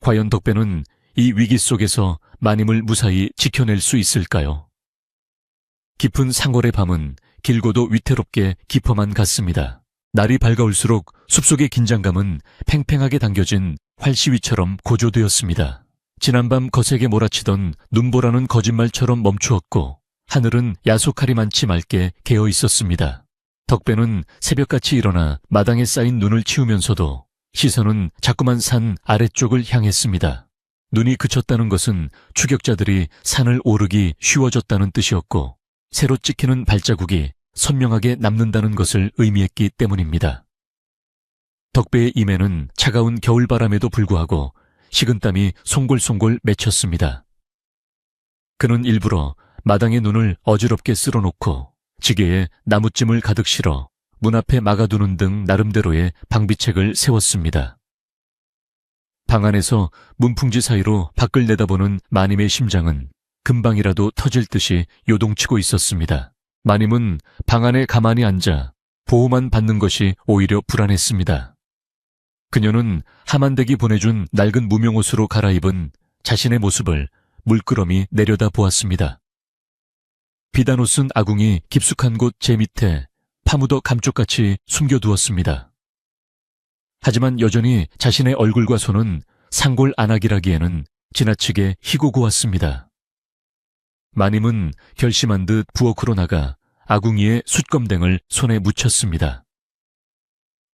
과연 덕배는 이 위기 속에서 마님을 무사히 지켜낼 수 있을까요? 깊은 상월의 밤은 길고도 위태롭게 깊어만 갔습니다. 날이 밝아올수록 숲속의 긴장감은 팽팽하게 당겨진 활시위처럼 고조되었습니다. 지난밤 거세게 몰아치던 눈보라는 거짓말처럼 멈추었고 하늘은 야속하리 많지 맑게 개어 있었습니다. 덕배는 새벽같이 일어나 마당에 쌓인 눈을 치우면서도 시선은 자꾸만 산 아래쪽을 향했습니다. 눈이 그쳤다는 것은 추격자들이 산을 오르기 쉬워졌다는 뜻이었고 새로 찍히는 발자국이 선명하게 남는다는 것을 의미했기 때문입니다. 덕배의 임에는 차가운 겨울바람에도 불구하고 식은땀이 송골송골 맺혔습니다. 그는 일부러 마당에 눈을 어지럽게 쓸어놓고 지게에 나무찜을 가득 실어 문 앞에 막아두는 등 나름대로의 방비책을 세웠습니다. 방 안에서 문풍지 사이로 밖을 내다보는 마님의 심장은 금방이라도 터질 듯이 요동치고 있었습니다. 마님은 방 안에 가만히 앉아 보호만 받는 것이 오히려 불안했습니다. 그녀는 하만댁이 보내준 낡은 무명옷으로 갈아입은 자신의 모습을 물끄러미 내려다 보았습니다. 비단옷은 아궁이 깊숙한 곳 제 밑에 파묻어 감쪽같이 숨겨두었습니다. 하지만 여전히 자신의 얼굴과 손은 상골 안악이라기에는 지나치게 희고 고왔습니다. 마님은 결심한 듯 부엌으로 나가 아궁이에 숯검댕을 손에 묻혔습니다.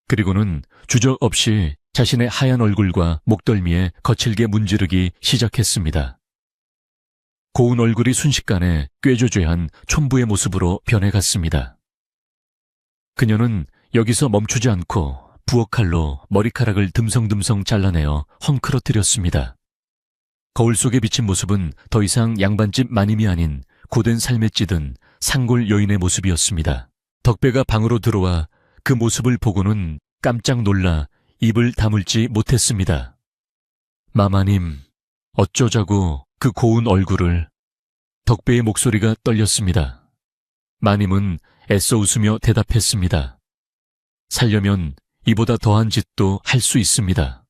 그리고는 주저 없이 자신의 하얀 얼굴과 목덜미에 거칠게 문지르기 시작했습니다. 고운 얼굴이 순식간에 꾀조죄한 촌부의 모습으로 변해갔습니다. 그녀는 여기서 멈추지 않고 부엌칼로 머리카락을 듬성듬성 잘라내어 헝클어뜨렸습니다. 거울 속에 비친 모습은 더 이상 양반집 마님이 아닌 고된 삶에 찌든 상골 여인의 모습이었습니다. 덕배가 방으로 들어와 그 모습을 보고는 깜짝 놀라 입을 다물지 못했습니다. 마마님, 어쩌자고 그 고운 얼굴을. 덕배의 목소리가 떨렸습니다. 마님은 애써 웃으며 대답했습니다. 살려면 이보다 더한 짓도 할 수 있습니다.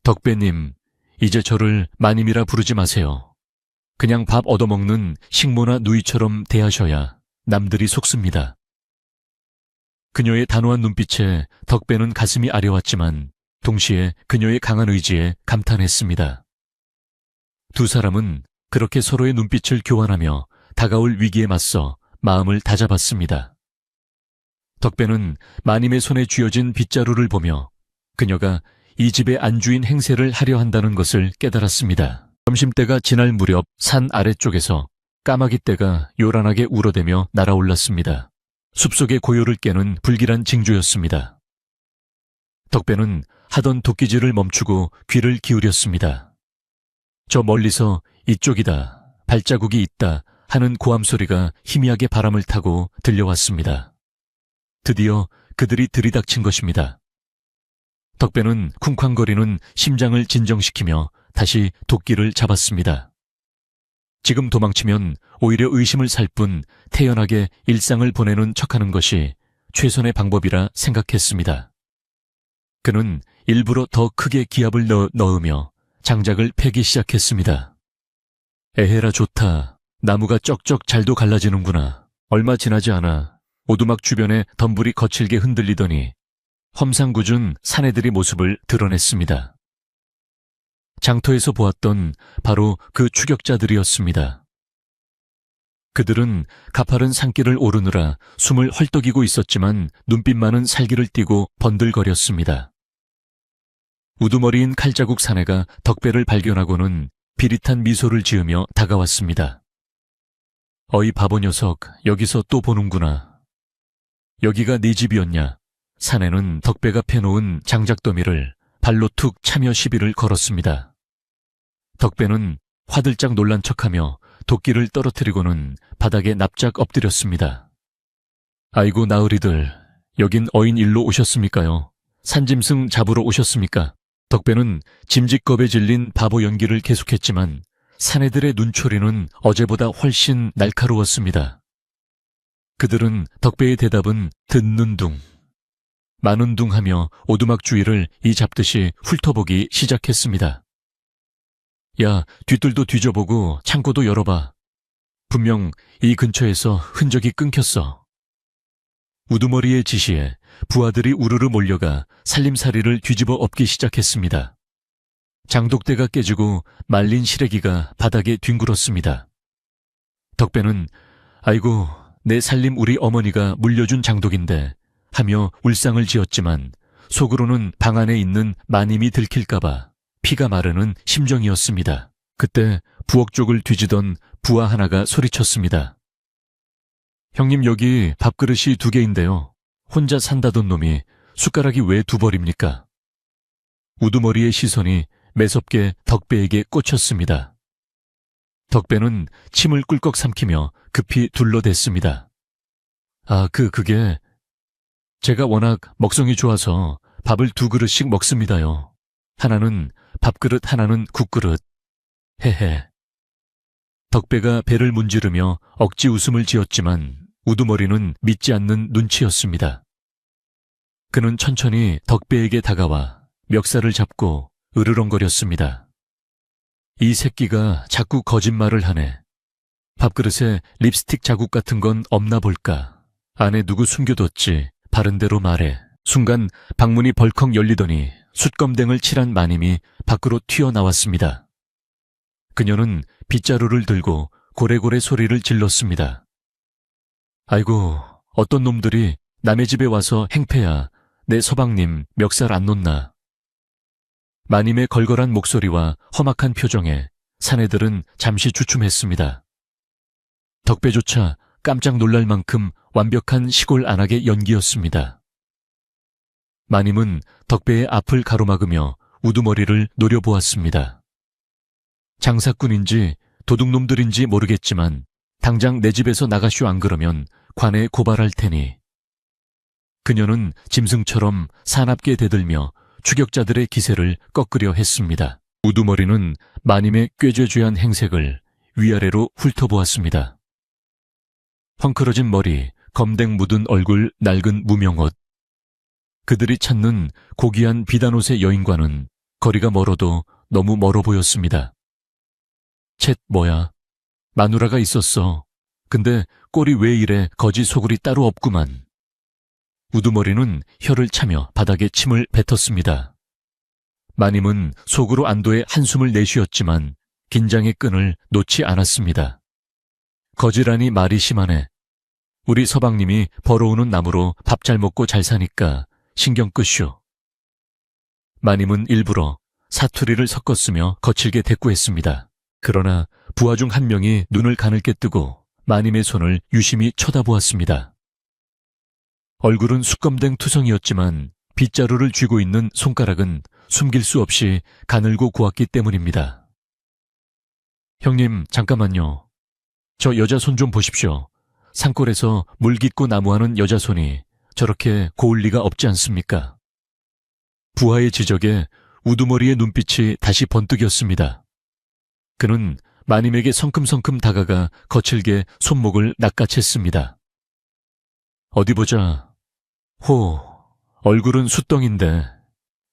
덕배님, 이제 저를 마님이라 부르지 마세요. 그냥 밥 얻어먹는 식모나 누이처럼 대하셔야 남들이 속습니다. 그녀의 단호한 눈빛에 덕배는 가슴이 아려왔지만 동시에 그녀의 강한 의지에 감탄했습니다. 두 사람은 그렇게 서로의 눈빛을 교환하며 다가올 위기에 맞서 마음을 다잡았습니다. 덕배는 마님의 손에 쥐어진 빗자루를 보며 그녀가 이 집의 안주인 행세를 하려 한다는 것을 깨달았습니다. 점심때가 지날 무렵 산 아래쪽에서 까마귀떼가 요란하게 울어대며 날아올랐습니다. 숲속의 고요를 깨는 불길한 징조였습니다. 덕배는 하던 도끼질을 멈추고 귀를 기울였습니다. 저 멀리서 이쪽이다, 발자국이 있다 하는 고함 소리가 희미하게 바람을 타고 들려왔습니다. 드디어 그들이 들이닥친 것입니다. 덕배는 쿵쾅거리는 심장을 진정시키며 다시 도끼를 잡았습니다. 지금 도망치면 오히려 의심을 살 뿐 태연하게 일상을 보내는 척하는 것이 최선의 방법이라 생각했습니다. 그는 일부러 더 크게 기압을 넣으며 장작을 패기 시작했습니다. 에헤라 좋다. 나무가 쩍쩍 잘도 갈라지는구나. 얼마 지나지 않아 오두막 주변에 덤불이 거칠게 흔들리더니 험상궂은 사내들의 모습을 드러냈습니다. 장터에서 보았던 바로 그 추격자들이었습니다. 그들은 가파른 산길을 오르느라 숨을 헐떡이고 있었지만 눈빛만은 살기를 띠고 번들거렸습니다. 우두머리인 칼자국 사내가 덕배를 발견하고는 비릿한 미소를 지으며 다가왔습니다. 어이 바보 녀석, 여기서 또 보는구나. 여기가 네 집이었냐? 사내는 덕배가 패놓은 장작더미를 발로 툭 차며 시비를 걸었습니다. 덕배는 화들짝 놀란 척하며 도끼를 떨어뜨리고는 바닥에 납작 엎드렸습니다. 아이고 나으리들, 여긴 어인 일로 오셨습니까요? 산짐승 잡으러 오셨습니까? 덕배는 짐짓겁에 질린 바보 연기를 계속했지만 사내들의 눈초리는 어제보다 훨씬 날카로웠습니다. 그들은 덕배의 대답은 듣는 둥, 마는 둥 하며 오두막 주위를 이 잡듯이 훑어보기 시작했습니다. 야, 뒤뜰도 뒤져보고 창고도 열어봐. 분명 이 근처에서 흔적이 끊겼어. 우두머리의 지시에 부하들이 우르르 몰려가 살림살이를 뒤집어 엎기 시작했습니다. 장독대가 깨지고 말린 시래기가 바닥에 뒹굴었습니다. 덕배는 아이고 내 살림 우리 어머니가 물려준 장독인데 하며 울상을 지었지만 속으로는 방 안에 있는 마님이 들킬까봐 피가 마르는 심정이었습니다. 그때 부엌 쪽을 뒤지던 부하 하나가 소리쳤습니다. 형님 여기 밥그릇이 2개인데요. 혼자 산다던 놈이 숟가락이 왜 2벌입니까? 우두머리의 시선이 매섭게 덕배에게 꽂혔습니다. 덕배는 침을 꿀꺽 삼키며 급히 둘러댔습니다. 아, 그게 제가 워낙 먹성이 좋아서 밥을 2그릇씩 먹습니다요. 하나는 밥그릇, 하나는 국그릇. 헤헤. 덕배가 배를 문지르며 억지 웃음을 지었지만 우두머리는 믿지 않는 눈치였습니다. 그는 천천히 덕배에게 다가와 멱살을 잡고 으르렁거렸습니다. 이 새끼가 자꾸 거짓말을 하네. 밥그릇에 립스틱 자국 같은 건 없나 볼까. 안에 누구 숨겨뒀지. 바른 대로 말해. 순간 방문이 벌컥 열리더니 숯검댕을 칠한 마님이 밖으로 튀어나왔습니다. 그녀는 빗자루를 들고 고래고래 소리를 질렀습니다. 아이고, 어떤 놈들이 남의 집에 와서 행패야. 내 서방님 멱살 안 놓나. 마님의 걸걸한 목소리와 험악한 표정에 사내들은 잠시 주춤했습니다. 덕배조차 깜짝 놀랄 만큼 완벽한 시골 안악의 연기였습니다. 마님은 덕배의 앞을 가로막으며 우두머리를 노려보았습니다. 장사꾼인지 도둑놈들인지 모르겠지만 당장 내 집에서 나가쇼 안 그러면 관에 고발할 테니. 그녀는 짐승처럼 사납게 대들며 추격자들의 기세를 꺾으려 했습니다. 우두머리는 마님의 꾀죄죄한 행색을 위아래로 훑어보았습니다. 헝클어진 머리, 검댕 묻은 얼굴, 낡은 무명옷. 그들이 찾는 고귀한 비단옷의 여인과는 거리가 멀어도 너무 멀어 보였습니다. 쳇 뭐야, 마누라가 있었어. 근데 꼴이 왜 이래 거지 소굴이 따로 없구만. 우두머리는 혀를 차며 바닥에 침을 뱉었습니다. 마님은 속으로 안도의 한숨을 내쉬었지만 긴장의 끈을 놓지 않았습니다. 거지라니 말이 심하네. 우리 서방님이 벌어오는 나무로 밥 잘 먹고 잘 사니까 신경 끄쇼. 마님은 일부러 사투리를 섞었으며 거칠게 대꾸했습니다. 그러나 부하 중 한 명이 눈을 가늘게 뜨고 마님의 손을 유심히 쳐다보았습니다. 얼굴은 숯검댕 투성이었지만 빗자루를 쥐고 있는 손가락은 숨길 수 없이 가늘고 고왔기 때문입니다. 형님, 잠깐만요. 저 여자 손 좀 보십시오. 산골에서 물 깃고 나무하는 여자 손이 저렇게 고울 리가 없지 않습니까? 부하의 지적에 우두머리의 눈빛이 다시 번뜩였습니다. 그는 마님에게 성큼성큼 다가가 거칠게 손목을 낚아챘습니다. 어디 보자. 호, 얼굴은 숯덩인데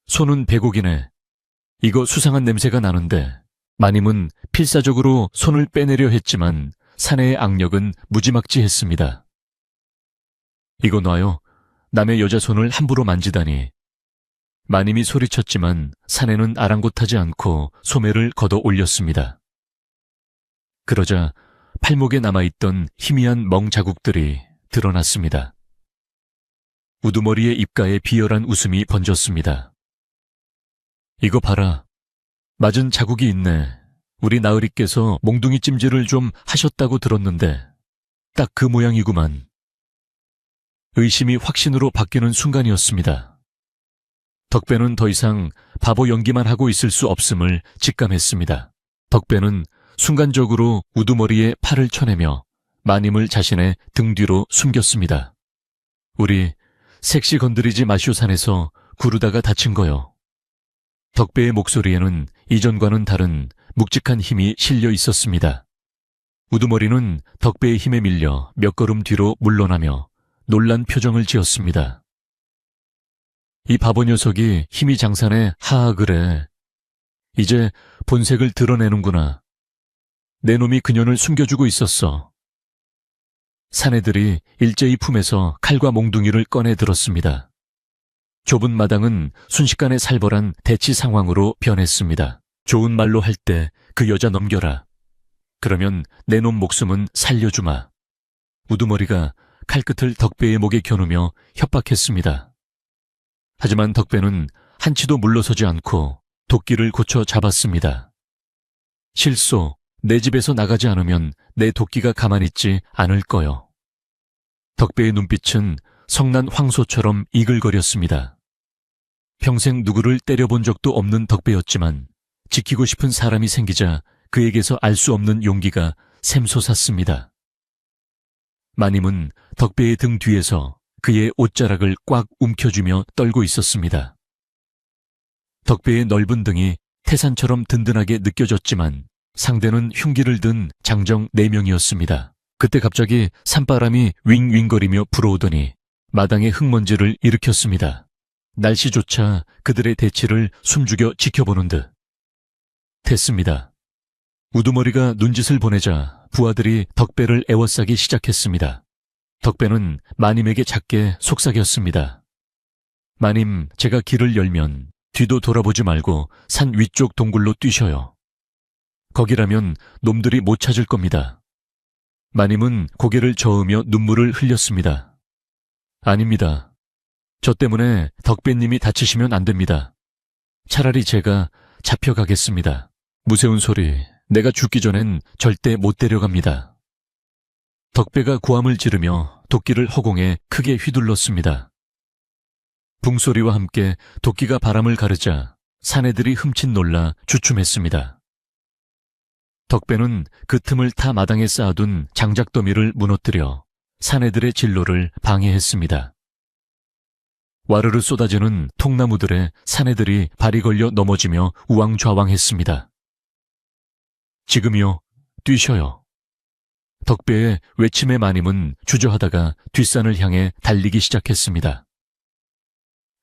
손은 배곡이네. 이거 수상한 냄새가 나는데. 마님은 필사적으로 손을 빼내려 했지만 사내의 악력은 무지막지했습니다. 이거 놔요. 남의 여자 손을 함부로 만지다니. 마님이 소리쳤지만 사내는 아랑곳하지 않고 소매를 걷어 올렸습니다. 그러자 팔목에 남아있던 희미한 멍 자국들이 드러났습니다. 우두머리의 입가에 비열한 웃음이 번졌습니다. 이거 봐라. 맞은 자국이 있네. 우리 나으리께서 몽둥이 찜질을 좀 하셨다고 들었는데 딱 그 모양이구만. 의심이 확신으로 바뀌는 순간이었습니다. 덕배는 더 이상 바보 연기만 하고 있을 수 없음을 직감했습니다. 덕배는 순간적으로 우두머리에 팔을 쳐내며 마님을 자신의 등 뒤로 숨겼습니다. 우리 색시 건드리지 마쇼 산에서 구르다가 다친 거요. 덕배의 목소리에는 이전과는 다른 묵직한 힘이 실려 있었습니다. 우두머리는 덕배의 힘에 밀려 몇 걸음 뒤로 물러나며 놀란 표정을 지었습니다. 이 바보 녀석이 힘이 장산해 하하 그래. 이제 본색을 드러내는구나. 내 놈이 그년을 숨겨주고 있었어. 사내들이 일제히 품에서 칼과 몽둥이를 꺼내 들었습니다. 좁은 마당은 순식간에 살벌한 대치 상황으로 변했습니다. 좋은 말로 할 때 그 여자 넘겨라. 그러면 내 놈 목숨은 살려주마. 우두머리가 칼끝을 덕배의 목에 겨누며 협박했습니다. 하지만 덕배는 한치도 물러서지 않고 도끼를 고쳐 잡았습니다. 실소, 내 집에서 나가지 않으면 내 도끼가 가만히 있지 않을 거요. 덕배의 눈빛은 성난 황소처럼 이글거렸습니다. 평생 누구를 때려본 적도 없는 덕배였지만 지키고 싶은 사람이 생기자 그에게서 알 수 없는 용기가 샘솟았습니다. 마님은 덕배의 등 뒤에서 그의 옷자락을 꽉 움켜쥐며 떨고 있었습니다. 덕배의 넓은 등이 태산처럼 든든하게 느껴졌지만 상대는 흉기를 든 장정 4명이었습니다. 그때 갑자기 산바람이 윙윙거리며 불어오더니 마당에 흙먼지를 일으켰습니다. 날씨조차 그들의 대치를 숨죽여 지켜보는 듯. 됐습니다. 우두머리가 눈짓을 보내자 부하들이 덕배를 에워싸기 시작했습니다. 덕배는 마님에게 작게 속삭였습니다. 마님, 제가 길을 열면 뒤도 돌아보지 말고 산 위쪽 동굴로 뛰셔요. 거기라면 놈들이 못 찾을 겁니다. 마님은 고개를 저으며 눈물을 흘렸습니다. 아닙니다. 저 때문에 덕배님이 다치시면 안 됩니다. 차라리 제가 잡혀가겠습니다. 무세운 소리, 내가 죽기 전엔 절대 못 데려갑니다. 덕배가 고함을 지르며 도끼를 허공에 크게 휘둘렀습니다. 붕소리와 함께 도끼가 바람을 가르자 사내들이 흠칫 놀라 주춤했습니다. 덕배는 그 틈을 타 마당에 쌓아둔 장작더미를 무너뜨려 사내들의 진로를 방해했습니다. 와르르 쏟아지는 통나무들에 사내들이 발이 걸려 넘어지며 우왕좌왕했습니다. 지금이요, 뛰셔요. 덕배의 외침에 마님은 주저하다가 뒷산을 향해 달리기 시작했습니다.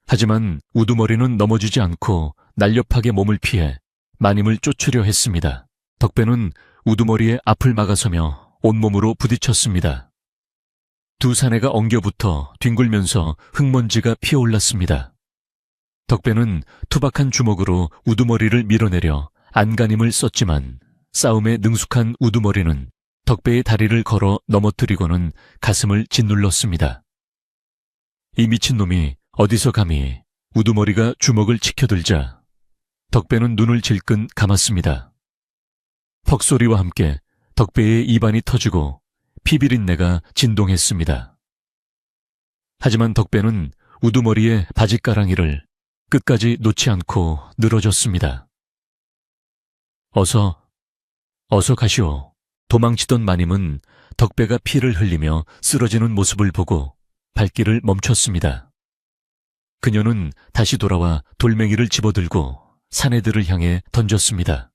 하지만 우두머리는 넘어지지 않고 날렵하게 몸을 피해 마님을 쫓으려 했습니다. 덕배는 우두머리의 앞을 막아서며 온몸으로 부딪혔습니다. 두 사내가 엉겨붙어 뒹굴면서 흙먼지가 피어올랐습니다. 덕배는 투박한 주먹으로 우두머리를 밀어내려 안간힘을 썼지만 싸움에 능숙한 우두머리는 덕배의 다리를 걸어 넘어뜨리고는 가슴을 짓눌렀습니다. 이 미친놈이 어디서 감히 우두머리가 주먹을 치켜들자 덕배는 눈을 질끈 감았습니다. 퍽소리와 함께 덕배의 입안이 터지고 피비린내가 진동했습니다. 하지만 덕배는 우두머리의 바짓가랑이를 끝까지 놓지 않고 늘어졌습니다. 어서 가시오. 도망치던 마님은 덕배가 피를 흘리며 쓰러지는 모습을 보고 발길을 멈췄습니다. 그녀는 다시 돌아와 돌멩이를 집어들고 사내들을 향해 던졌습니다.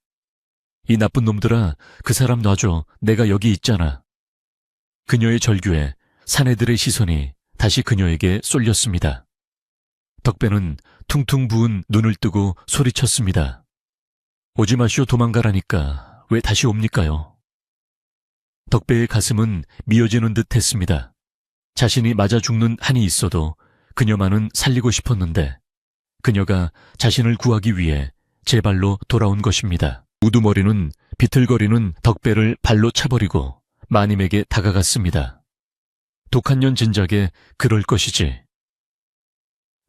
이 나쁜 놈들아, 그 사람 놔줘. 내가 여기 있잖아. 그녀의 절규에 사내들의 시선이 다시 그녀에게 쏠렸습니다. 덕배는 퉁퉁 부은 눈을 뜨고 소리쳤습니다. 오지 마시오. 도망가라니까. 왜 다시 옵니까요? 덕배의 가슴은 미어지는 듯 했습니다. 자신이 맞아 죽는 한이 있어도 그녀만은 살리고 싶었는데 그녀가 자신을 구하기 위해 제 발로 돌아온 것입니다. 우두머리는 비틀거리는 덕배를 발로 차버리고 마님에게 다가갔습니다. 독한 년 진작에 그럴 것이지.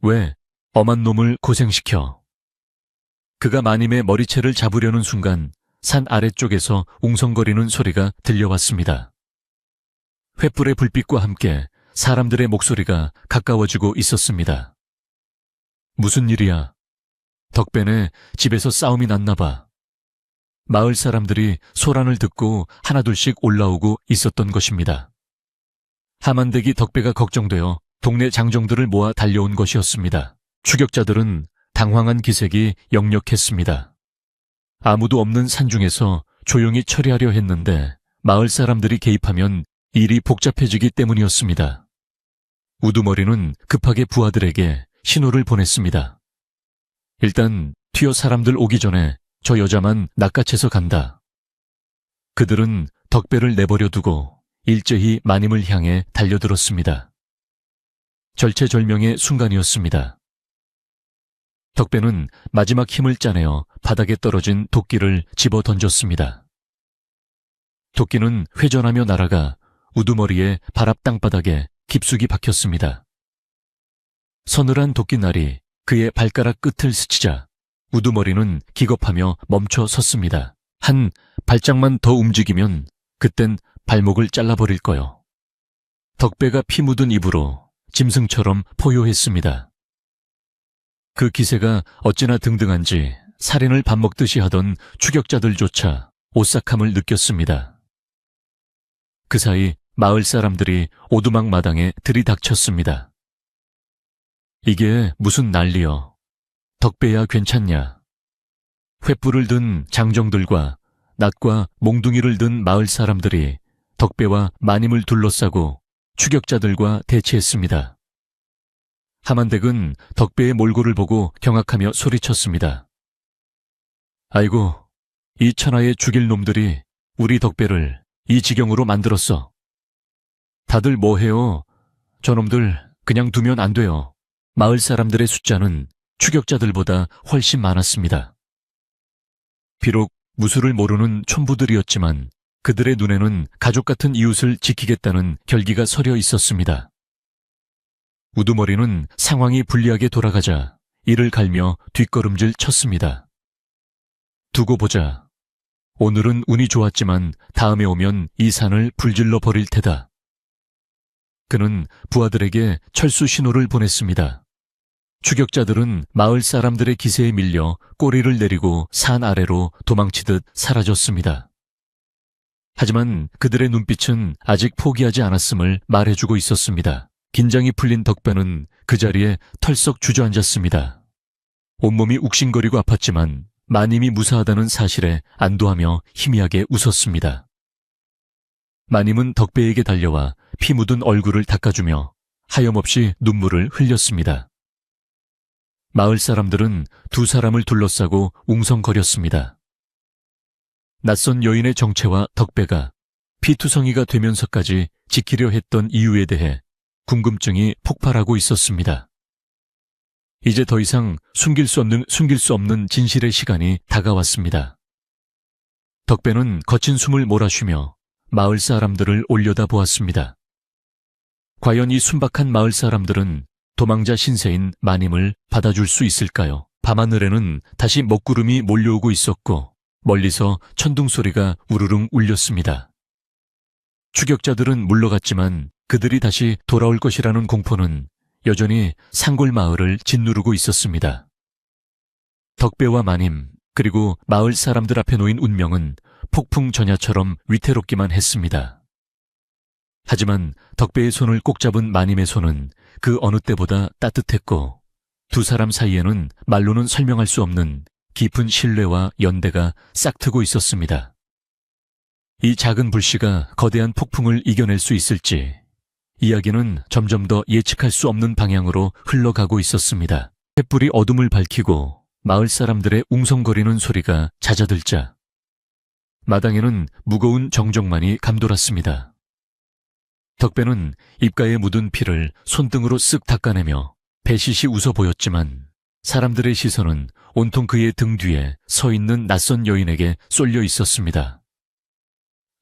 왜 엄한 놈을 고생시켜? 그가 마님의 머리채를 잡으려는 순간 산 아래쪽에서 웅성거리는 소리가 들려왔습니다. 횃불의 불빛과 함께 사람들의 목소리가 가까워지고 있었습니다. 무슨 일이야? 덕배네 집에서 싸움이 났나 봐. 마을 사람들이 소란을 듣고 하나둘씩 올라오고 있었던 것입니다. 하만대기 덕배가 걱정되어 동네 장정들을 모아 달려온 것이었습니다. 추격자들은 당황한 기색이 역력했습니다. 아무도 없는 산중에서 조용히 처리하려 했는데 마을 사람들이 개입하면 일이 복잡해지기 때문이었습니다. 우두머리는 급하게 부하들에게 신호를 보냈습니다. 일단 튀어 사람들 오기 전에 저 여자만 낚아채서 간다. 그들은 덕배를 내버려 두고 일제히 마님을 향해 달려들었습니다. 절체절명의 순간이었습니다. 덕배는 마지막 힘을 짜내어 바닥에 떨어진 도끼를 집어 던졌습니다. 도끼는 회전하며 날아가 우두머리의 발앞 땅바닥에 깊숙이 박혔습니다. 서늘한 도끼날이 그의 발가락 끝을 스치자 우두머리는 기겁하며 멈춰 섰습니다. 한 발짝만 더 움직이면 그땐 발목을 잘라버릴 거요. 덕배가 피 묻은 입으로 짐승처럼 포효했습니다. 그 기세가 어찌나 등등한지 살인을 밥 먹듯이 하던 추격자들조차 오싹함을 느꼈습니다. 그 사이 마을 사람들이 오두막 마당에 들이닥쳤습니다. 이게 무슨 난리여. 덕배야 괜찮냐. 횃불을 든 장정들과 낫과 몽둥이를 든 마을 사람들이 덕배와 마님을 둘러싸고 추격자들과 대치했습니다. 하만댁은 덕배의 몰골을 보고 경악하며 소리쳤습니다. 아이고, 이 천하의 죽일 놈들이 우리 덕배를 이 지경으로 만들었어. 다들 뭐해요? 저놈들 그냥 두면 안 돼요. 마을 사람들의 숫자는 추격자들보다 훨씬 많았습니다. 비록 무술을 모르는 촌부들이었지만 그들의 눈에는 가족 같은 이웃을 지키겠다는 결기가 서려 있었습니다. 우두머리는 상황이 불리하게 돌아가자 이를 갈며 뒷걸음질 쳤습니다. 두고 보자. 오늘은 운이 좋았지만 다음에 오면 이 산을 불질러 버릴 테다. 그는 부하들에게 철수 신호를 보냈습니다. 추격자들은 마을 사람들의 기세에 밀려 꼬리를 내리고 산 아래로 도망치듯 사라졌습니다. 하지만 그들의 눈빛은 아직 포기하지 않았음을 말해주고 있었습니다. 긴장이 풀린 덕배는 그 자리에 털썩 주저앉았습니다. 온몸이 욱신거리고 아팠지만 마님이 무사하다는 사실에 안도하며 희미하게 웃었습니다. 마님은 덕배에게 달려와 피 묻은 얼굴을 닦아주며 하염없이 눈물을 흘렸습니다. 마을 사람들은 두 사람을 둘러싸고 웅성거렸습니다. 낯선 여인의 정체와 덕배가 피투성이가 되면서까지 지키려 했던 이유에 대해 궁금증이 폭발하고 있었습니다. 이제 더 이상 숨길 수 없는 진실의 시간이 다가왔습니다. 덕배는 거친 숨을 몰아쉬며 마을 사람들을 올려다보았습니다. 과연 이 순박한 마을 사람들은 도망자 신세인 마님을 받아줄 수 있을까요? 밤하늘에는 다시 먹구름이 몰려오고 있었고 멀리서 천둥 소리가 우르릉 울렸습니다. 추격자들은 물러갔지만 그들이 다시 돌아올 것이라는 공포는 여전히 산골 마을을 짓누르고 있었습니다. 덕배와 마님 그리고 마을 사람들 앞에 놓인 운명은 폭풍 전야처럼 위태롭기만 했습니다. 하지만 덕배의 손을 꼭 잡은 마님의 손은 그 어느 때보다 따뜻했고 두 사람 사이에는 말로는 설명할 수 없는 깊은 신뢰와 연대가 싹트고 있었습니다. 이 작은 불씨가 거대한 폭풍을 이겨낼 수 있을지 이야기는 점점 더 예측할 수 없는 방향으로 흘러가고 있었습니다. 횃불이 어둠을 밝히고 마을 사람들의 웅성거리는 소리가 잦아들자 마당에는 무거운 정적만이 감돌았습니다. 덕배는 입가에 묻은 피를 손등으로 쓱 닦아내며 배시시 웃어 보였지만 사람들의 시선은 온통 그의 등 뒤에 서 있는 낯선 여인에게 쏠려 있었습니다.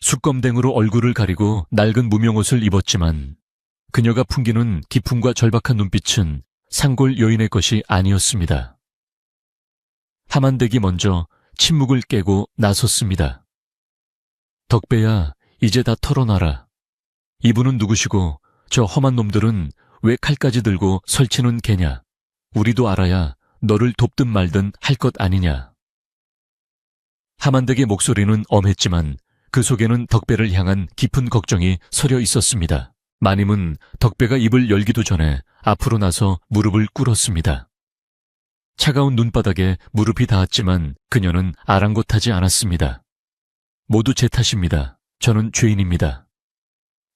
숙검댕으로 얼굴을 가리고 낡은 무명옷을 입었지만 그녀가 풍기는 기품과 절박한 눈빛은 상골 여인의 것이 아니었습니다. 함한댁이 먼저 침묵을 깨고 나섰습니다. 덕배야, 이제 다 털어놔라. 이분은 누구시고 저 험한 놈들은 왜 칼까지 들고 설치는 개냐. 우리도 알아야 너를 돕든 말든 할 것 아니냐. 함한댁의 목소리는 엄했지만 그 속에는 덕배를 향한 깊은 걱정이 서려 있었습니다. 마님은 덕배가 입을 열기도 전에 앞으로 나서 무릎을 꿇었습니다. 차가운 눈바닥에 무릎이 닿았지만 그녀는 아랑곳하지 않았습니다. 모두 제 탓입니다. 저는 죄인입니다.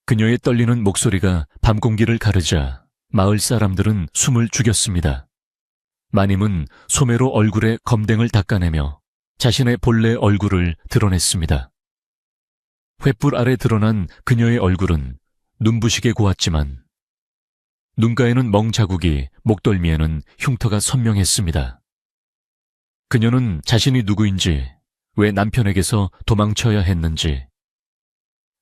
그녀의 떨리는 목소리가 밤 공기를 가르자 마을 사람들은 숨을 죽였습니다. 마님은 소매로 얼굴에 검댕을 닦아내며 자신의 본래 얼굴을 드러냈습니다. 횃불 아래 드러난 그녀의 얼굴은 눈부시게 고왔지만 눈가에는 멍 자국이, 목덜미에는 흉터가 선명했습니다. 그녀는 자신이 누구인지, 왜 남편에게서 도망쳐야 했는지,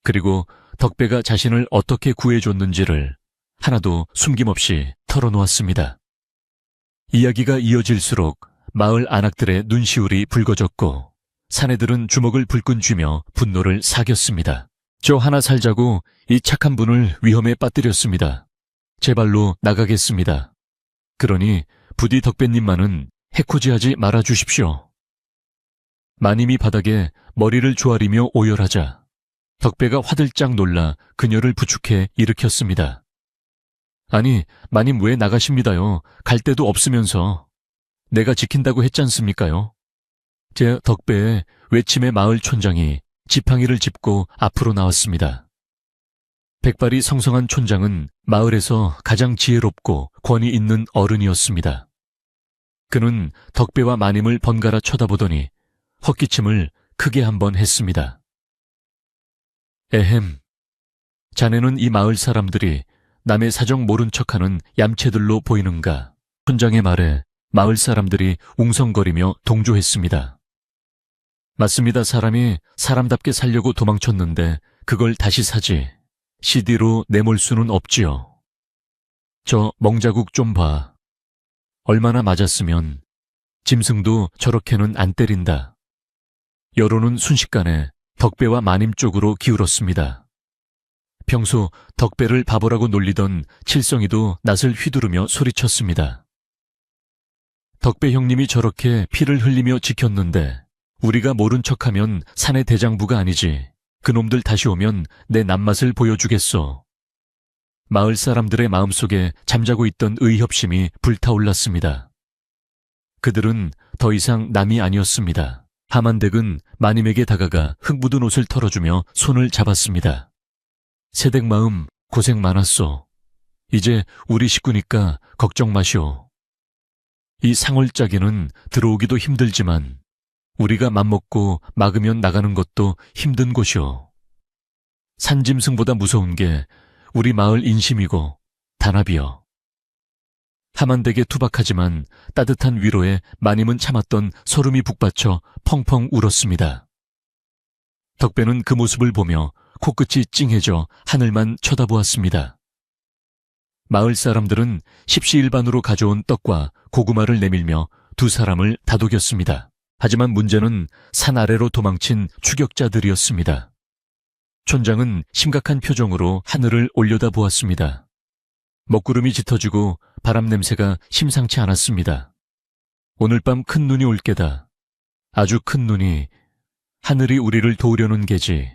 그리고 덕배가 자신을 어떻게 구해줬는지를 하나도 숨김없이 털어놓았습니다. 이야기가 이어질수록 마을 안악들의 눈시울이 붉어졌고 사내들은 주먹을 불끈 쥐며 분노를 사겼습니다. 저 하나 살자고 이 착한 분을 위험에 빠뜨렸습니다. 제 발로 나가겠습니다. 그러니 부디 덕배님만은 해코지하지 말아주십시오. 마님이 바닥에 머리를 조아리며 오열하자 덕배가 화들짝 놀라 그녀를 부축해 일으켰습니다. 아니, 마님 왜 나가십니다요? 갈 데도 없으면서. 내가 지킨다고 했잖습니까요? 제 덕배의 외침에 마을 촌장이 지팡이를 짚고 앞으로 나왔습니다. 백발이 성성한 촌장은 마을에서 가장 지혜롭고 권위 있는 어른이었습니다. 그는 덕배와 마님을 번갈아 쳐다보더니 헛기침을 크게 한번 했습니다. 에헴, 자네는 이 마을 사람들이 남의 사정 모른 척하는 얌체들로 보이는가? 촌장의 말에 마을 사람들이 웅성거리며 동조했습니다. 맞습니다. 사람이 사람답게 살려고 도망쳤는데 그걸 다시 사지. CD로 내몰 수는 없지요. 저 멍자국 좀 봐. 얼마나 맞았으면 짐승도 저렇게는 안 때린다. 여론은 순식간에 덕배와 마님 쪽으로 기울었습니다. 평소 덕배를 바보라고 놀리던 칠성이도 낯을 휘두르며 소리쳤습니다. 덕배 형님이 저렇게 피를 흘리며 지켰는데 우리가 모른 척하면 사내 대장부가 아니지. 그놈들 다시 오면 내 낱맛을 보여주겠소. 마을 사람들의 마음속에 잠자고 있던 의협심이 불타올랐습니다. 그들은 더 이상 남이 아니었습니다. 함한댁은 마님에게 다가가 흙 묻은 옷을 털어주며 손을 잡았습니다. 새댁 마음 고생 많았소. 이제 우리 식구니까 걱정 마시오. 이 상월짜기는 들어오기도 힘들지만 우리가 맘먹고 막으면 나가는 것도 힘든 곳이오. 산짐승보다 무서운 게 우리 마을 인심이고 단합이여. 함한되게 투박하지만 따뜻한 위로에 마님은 참았던 소름이 북받쳐 펑펑 울었습니다. 덕배는 그 모습을 보며 코끝이 찡해져 하늘만 쳐다보았습니다. 마을 사람들은 십시일반으로 가져온 떡과 고구마를 내밀며 두 사람을 다독였습니다. 하지만 문제는 산 아래로 도망친 추격자들이었습니다. 촌장은 심각한 표정으로 하늘을 올려다보았습니다. 먹구름이 짙어지고 바람 냄새가 심상치 않았습니다. 오늘 밤 큰 눈이 올 게다. 아주 큰 눈이. 하늘이 우리를 도우려는 게지.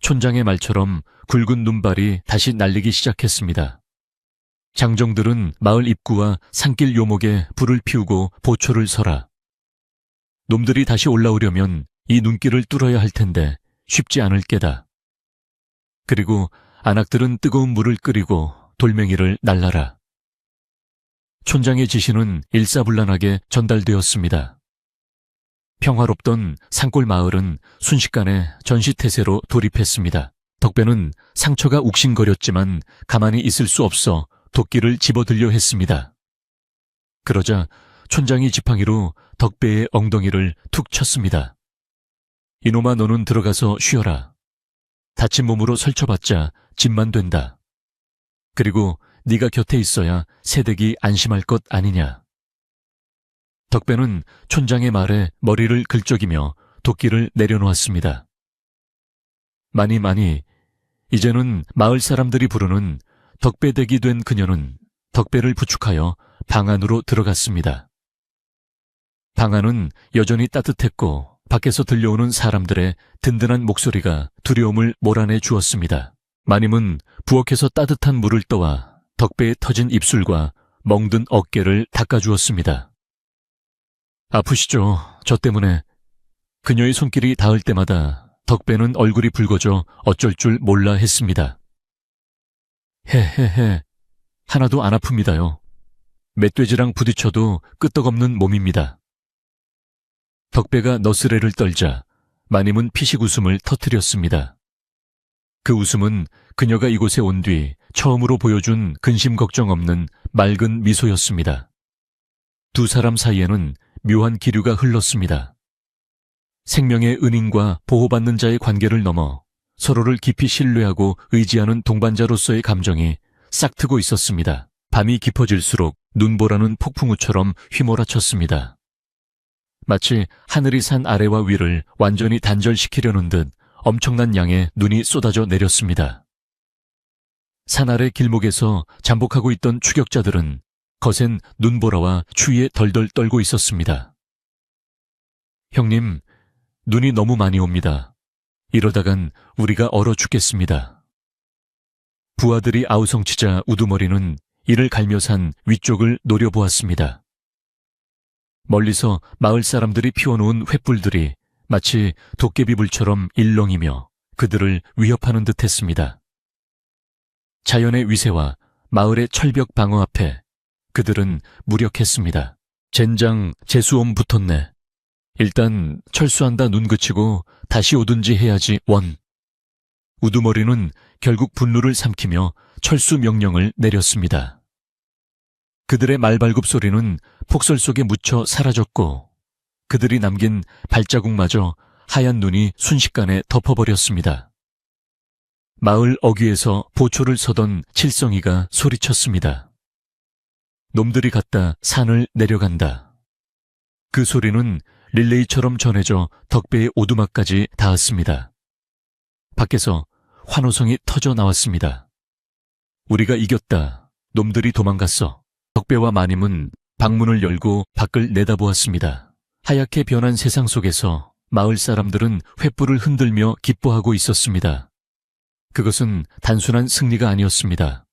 촌장의 말처럼 굵은 눈발이 다시 날리기 시작했습니다. 장정들은 마을 입구와 산길 요목에 불을 피우고 보초를 서라. 놈들이 다시 올라오려면 이 눈길을 뚫어야 할 텐데 쉽지 않을 게다. 그리고 안악들은 뜨거운 물을 끓이고 돌멩이를 날라라. 촌장의 지시는 일사불란하게 전달되었습니다. 평화롭던 산골 마을은 순식간에 전시태세로 돌입했습니다. 덕배는 상처가 욱신거렸지만 가만히 있을 수 없어 도끼를 집어들려 했습니다. 그러자 촌장이 지팡이로 덕배의 엉덩이를 툭 쳤습니다. 이놈아, 너는 들어가서 쉬어라. 다친 몸으로 설쳐봤자 짐만 된다. 그리고 네가 곁에 있어야 새댁이 안심할 것 아니냐. 덕배는 촌장의 말에 머리를 긁적이며 도끼를 내려놓았습니다. 많이 이제는 마을 사람들이 부르는 덕배댁이 된 그녀는 덕배를 부축하여 방 안으로 들어갔습니다. 방 안은 여전히 따뜻했고 밖에서 들려오는 사람들의 든든한 목소리가 두려움을 몰아내 주었습니다. 마님은 부엌에서 따뜻한 물을 떠와 덕배의 터진 입술과 멍든 어깨를 닦아주었습니다. 아프시죠? 저 때문에. 그녀의 손길이 닿을 때마다 덕배는 얼굴이 붉어져 어쩔 줄 몰라 했습니다. 헤헤헤, 하나도 안 아픕니다요. 멧돼지랑 부딪혀도 끄떡없는 몸입니다. 덕배가 너스레를 떨자 마님은 피식 웃음을 터뜨렸습니다. 그 웃음은 그녀가 이곳에 온 뒤 처음으로 보여준 근심 걱정 없는 맑은 미소였습니다. 두 사람 사이에는 묘한 기류가 흘렀습니다. 생명의 은인과 보호받는 자의 관계를 넘어 서로를 깊이 신뢰하고 의지하는 동반자로서의 감정이 싹트고 있었습니다. 밤이 깊어질수록 눈보라는 폭풍우처럼 휘몰아쳤습니다. 마치 하늘이 산 아래와 위를 완전히 단절시키려는 듯 엄청난 양의 눈이 쏟아져 내렸습니다. 산 아래 길목에서 잠복하고 있던 추격자들은 거센 눈보라와 추위에 덜덜 떨고 있었습니다. 형님, 눈이 너무 많이 옵니다. 이러다간 우리가 얼어 죽겠습니다. 부하들이 아우성치자 우두머리는 이를 갈며 산 위쪽을 노려보았습니다. 멀리서 마을 사람들이 피워놓은 횃불들이 마치 도깨비불처럼 일렁이며 그들을 위협하는 듯했습니다. 자연의 위세와 마을의 철벽 방어 앞에 그들은 무력했습니다. 젠장 재수옴 붙었네. 일단 철수한다 눈 그치고 다시 오든지 해야지 원. 우두머리는 결국 분노를 삼키며 철수 명령을 내렸습니다. 그들의 말발굽 소리는 폭설 속에 묻혀 사라졌고 그들이 남긴 발자국마저 하얀 눈이 순식간에 덮어버렸습니다. 마을 어귀에서 보초를 서던 칠성이가 소리쳤습니다. 놈들이 갔다 산을 내려간다. 그 소리는 릴레이처럼 전해져 덕배의 오두막까지 닿았습니다. 밖에서 환호성이 터져 나왔습니다. 우리가 이겼다. 놈들이 도망갔어. 덕배와 마님은 방문을 열고 밖을 내다보았습니다. 하얗게 변한 세상 속에서 마을 사람들은 횃불을 흔들며 기뻐하고 있었습니다. 그것은 단순한 승리가 아니었습니다.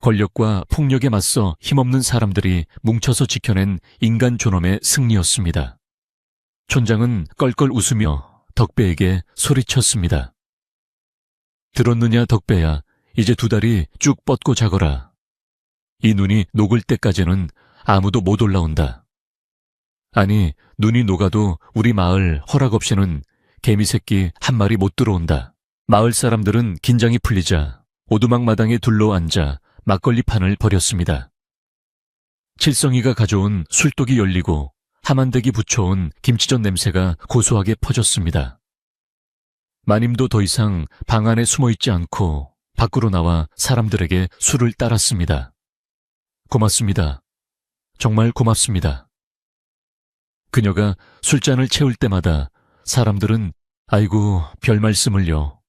권력과 폭력에 맞서 힘없는 사람들이 뭉쳐서 지켜낸 인간 존엄의 승리였습니다. 촌장은 껄껄 웃으며 덕배에게 소리쳤습니다. 들었느냐 덕배야, 이제 두 다리 쭉 뻗고 자거라. 이 눈이 녹을 때까지는 아무도 못 올라온다. 아니, 눈이 녹아도 우리 마을 허락 없이는 개미 새끼 한 마리 못 들어온다. 마을 사람들은 긴장이 풀리자 오두막 마당에 둘러앉아 막걸리 판을 벌였습니다. 칠성이가 가져온 술독이 열리고 하만대기 부쳐온 김치전 냄새가 고소하게 퍼졌습니다. 마님도 더 이상 방 안에 숨어있지 않고 밖으로 나와 사람들에게 술을 따랐습니다. 고맙습니다. 정말 고맙습니다. 그녀가 술잔을 채울 때마다 사람들은 아이고 별 말씀을요.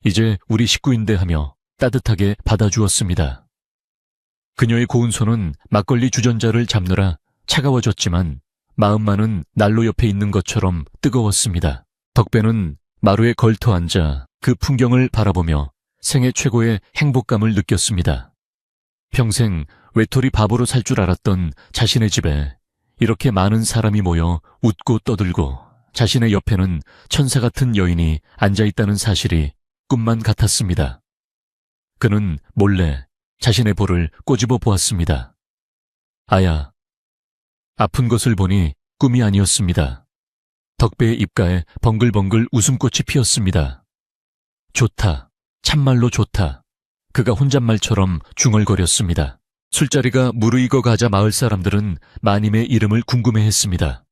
이제 우리 식구인데 하며 따뜻하게 받아주었습니다. 그녀의 고운 손은 막걸리 주전자를 잡느라 차가워졌지만 마음만은 난로 옆에 있는 것처럼 뜨거웠습니다. 덕배는 마루에 걸터 앉아 그 풍경을 바라보며 생애 최고의 행복감을 느꼈습니다. 평생 외톨이 바보로 살 줄 알았던 자신의 집에 이렇게 많은 사람이 모여 웃고 떠들고 자신의 옆에는 천사 같은 여인이 앉아있다는 사실이 꿈만 같았습니다. 그는 몰래 자신의 볼을 꼬집어 보았습니다. 아야, 아픈 것을 보니 꿈이 아니었습니다. 덕배의 입가에 벙글벙글 웃음꽃이 피었습니다. 좋다. 참말로 좋다. 그가 혼잣말처럼 중얼거렸습니다. 술자리가 무르익어 가자 마을 사람들은 마님의 이름을 궁금해했습니다.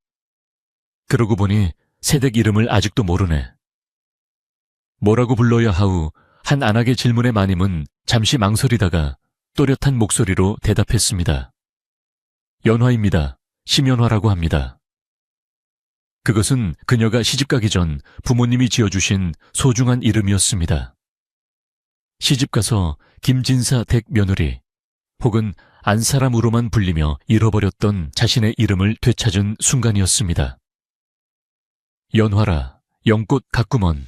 그러고 보니 새댁 이름을 아직도 모르네. 뭐라고 불러야 하우? 한 안악의 질문에 마님은 잠시 망설이다가 또렷한 목소리로 대답했습니다. 연화입니다. 심연화라고 합니다. 그것은 그녀가 시집가기 전 부모님이 지어주신 소중한 이름이었습니다. 시집가서 김진사 댁 며느리 혹은 안사람으로만 불리며 잃어버렸던 자신의 이름을 되찾은 순간이었습니다. 연화라, 연꽃 가꾸먼.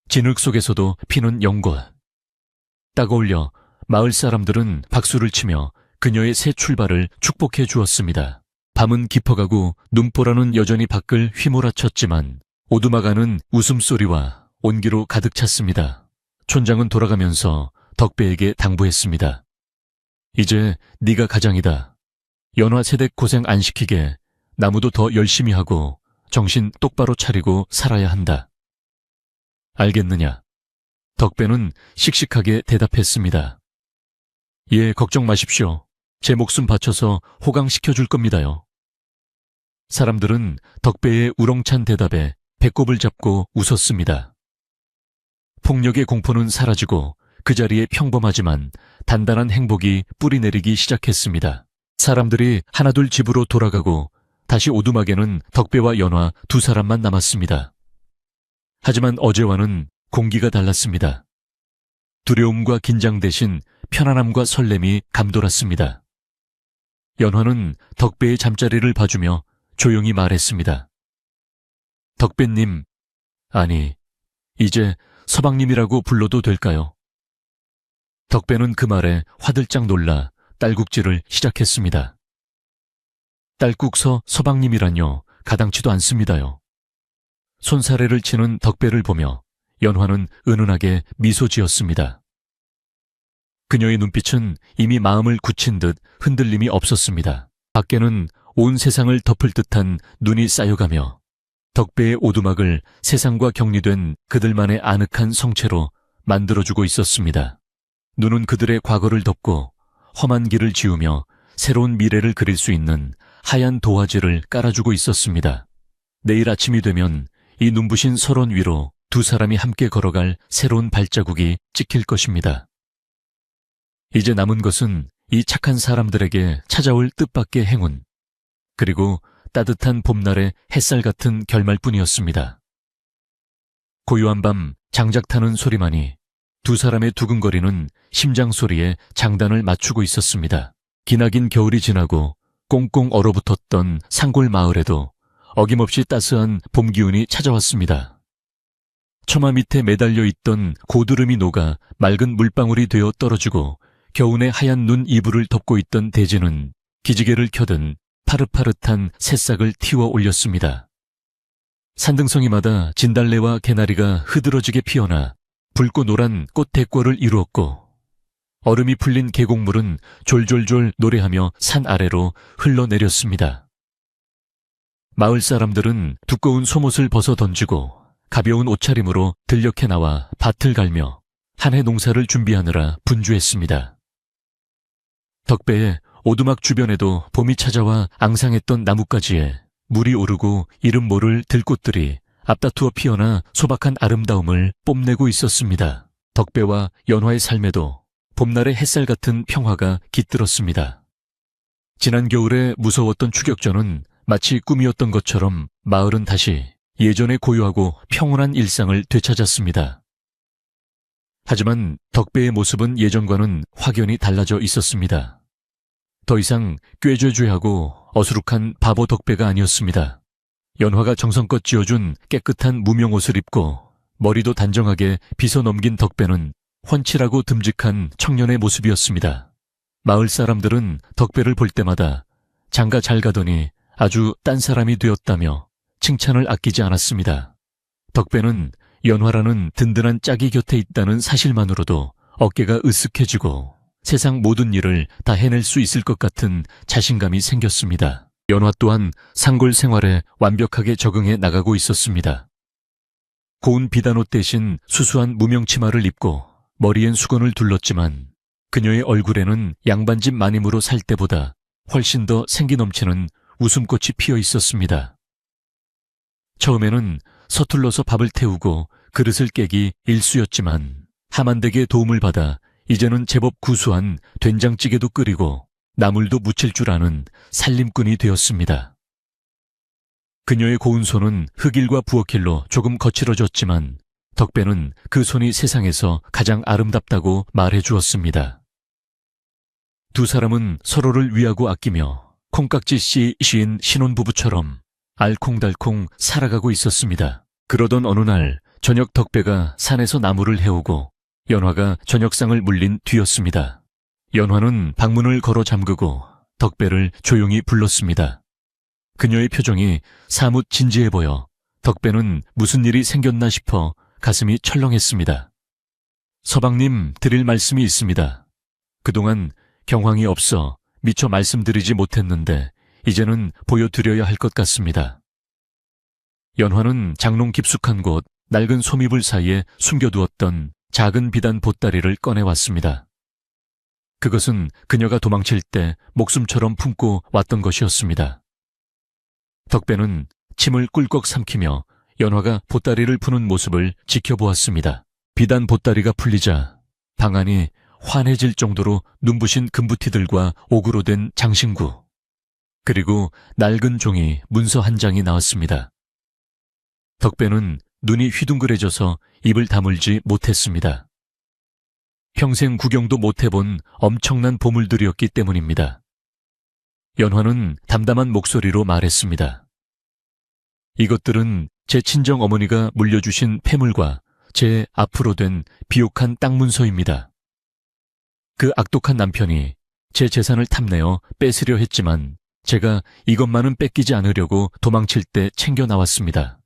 진흙 속에서도 피는 연꽃. 딱 어울려 마을 사람들은 박수를 치며 그녀의 새 출발을 축복해 주었습니다. 밤은 깊어가고 눈보라는 여전히 밖을 휘몰아쳤지만 오두막안은 웃음소리와 온기로 가득 찼습니다. 촌장은 돌아가면서 덕배에게 당부했습니다. 이제 네가 가장이다. 연화 세댁 고생 안 시키게 나무도 더 열심히 하고 정신 똑바로 차리고 살아야 한다. 알겠느냐? 덕배는 씩씩하게 대답했습니다. 예, 걱정 마십시오. 제 목숨 바쳐서 호강시켜줄 겁니다요. 사람들은 덕배의 우렁찬 대답에 배꼽을 잡고 웃었습니다. 폭력의 공포는 사라지고 그 자리에 평범하지만 단단한 행복이 뿌리내리기 시작했습니다. 사람들이 하나둘 집으로 돌아가고 다시 오두막에는 덕배와 연화 두 사람만 남았습니다. 하지만 어제와는 공기가 달랐습니다. 두려움과 긴장 대신 편안함과 설렘이 감돌았습니다. 연화는 덕배의 잠자리를 봐주며 조용히 말했습니다. 덕배님, 아니, 이제 서방님이라고 불러도 될까요? 덕배는 그 말에 화들짝 놀라 딸꾹질을 시작했습니다. 딸꾹서 서방님이란요, 가당치도 않습니다요. 손사래를 치는 덕배를 보며 연화는 은은하게 미소 지었습니다. 그녀의 눈빛은 이미 마음을 굳힌 듯 흔들림이 없었습니다. 밖에는 온 세상을 덮을 듯한 눈이 쌓여가며 덕배의 오두막을 세상과 격리된 그들만의 아늑한 성체로 만들어주고 있었습니다. 눈은 그들의 과거를 덮고 험한 길을 지우며 새로운 미래를 그릴 수 있는 하얀 도화지를 깔아주고 있었습니다. 내일 아침이 되면 이 눈부신 설원 위로 두 사람이 함께 걸어갈 새로운 발자국이 찍힐 것입니다. 이제 남은 것은 이 착한 사람들에게 찾아올 뜻밖의 행운, 그리고 따뜻한 봄날의 햇살 같은 결말뿐이었습니다. 고요한 밤 장작 타는 소리만이 두 사람의 두근거리는 심장 소리에 장단을 맞추고 있었습니다. 기나긴 겨울이 지나고 꽁꽁 얼어붙었던 산골 마을에도 어김없이 따스한 봄 기운이 찾아왔습니다. 처마 밑에 매달려 있던 고드름이 녹아 맑은 물방울이 되어 떨어지고 겨우내 하얀 눈 이불을 덮고 있던 대지는 기지개를 켜든 파릇파릇한 새싹을 틔워 올렸습니다. 산등성이마다 진달래와 개나리가 흐드러지게 피어나 붉고 노란 꽃 대궐을 이루었고 얼음이 풀린 계곡물은 졸졸졸 노래하며 산 아래로 흘러내렸습니다. 마을 사람들은 두꺼운 속옷을 벗어 던지고 가벼운 옷차림으로 들녘에 나와 밭을 갈며 한 해 농사를 준비하느라 분주했습니다. 덕배의 오두막 주변에도 봄이 찾아와 앙상했던 나뭇가지에 물이 오르고 이름 모를 들꽃들이 앞다투어 피어나 소박한 아름다움을 뽐내고 있었습니다. 덕배와 연화의 삶에도 봄날의 햇살 같은 평화가 깃들었습니다. 지난 겨울에 무서웠던 추격전은 마치 꿈이었던 것처럼 마을은 다시 예전의 고요하고 평온한 일상을 되찾았습니다. 하지만 덕배의 모습은 예전과는 확연히 달라져 있었습니다. 더 이상 꾀죄죄하고 어수룩한 바보 덕배가 아니었습니다. 연화가 정성껏 지어준 깨끗한 무명옷을 입고 머리도 단정하게 빗어 넘긴 덕배는 훤칠하고 듬직한 청년의 모습이었습니다. 마을 사람들은 덕배를 볼 때마다 장가 잘 가더니 아주 딴 사람이 되었다며 칭찬을 아끼지 않았습니다. 덕배는 연화라는 든든한 짝이 곁에 있다는 사실만으로도 어깨가 으쓱해지고 세상 모든 일을 다 해낼 수 있을 것 같은 자신감이 생겼습니다. 연화 또한 산골 생활에 완벽하게 적응해 나가고 있었습니다. 고운 비단옷 대신 수수한 무명치마를 입고 머리엔 수건을 둘렀지만 그녀의 얼굴에는 양반집 마님으로 살 때보다 훨씬 더 생기 넘치는 웃음꽃이 피어 있었습니다. 처음에는 서툴러서 밥을 태우고 그릇을 깨기 일쑤였지만 하만댁의 도움을 받아 이제는 제법 구수한 된장찌개도 끓이고 나물도 무칠 줄 아는 살림꾼이 되었습니다. 그녀의 고운 손은 흑일과 부엌일로 조금 거칠어졌지만 덕배는 그 손이 세상에서 가장 아름답다고 말해 주었습니다. 두 사람은 서로를 위하고 아끼며 콩깍지씨 시인 신혼부부처럼 알콩달콩 살아가고 있었습니다. 그러던 어느 날 저녁 덕배가 산에서 나무를 해오고 연화가 저녁상을 물린 뒤였습니다. 연화는 방문을 걸어 잠그고 덕배를 조용히 불렀습니다. 그녀의 표정이 사뭇 진지해 보여 덕배는 무슨 일이 생겼나 싶어 가슴이 철렁했습니다. 서방님 드릴 말씀이 있습니다. 그동안 경황이 없어 미처 말씀드리지 못했는데 이제는 보여드려야 할 것 같습니다. 연화는 장롱 깊숙한 곳 낡은 솜이불 사이에 숨겨두었던 작은 비단 보따리를 꺼내왔습니다. 그것은 그녀가 도망칠 때 목숨처럼 품고 왔던 것이었습니다. 덕배는 침을 꿀꺽 삼키며 연화가 보따리를 푸는 모습을 지켜보았습니다. 비단 보따리가 풀리자 방 안이 환해질 정도로 눈부신 금부티들과 옥으로 된 장신구, 그리고 낡은 종이 문서 한 장이 나왔습니다. 덕배는 눈이 휘둥그레져서 입을 다물지 못했습니다. 평생 구경도 못해본 엄청난 보물들이었기 때문입니다. 연화는 담담한 목소리로 말했습니다. 이것들은 제 친정 어머니가 물려주신 폐물과 제 앞으로 된 비옥한 땅 문서입니다. 그 악독한 남편이 제 재산을 탐내어 뺏으려 했지만 제가 이것만은 뺏기지 않으려고 도망칠 때 챙겨 나왔습니다.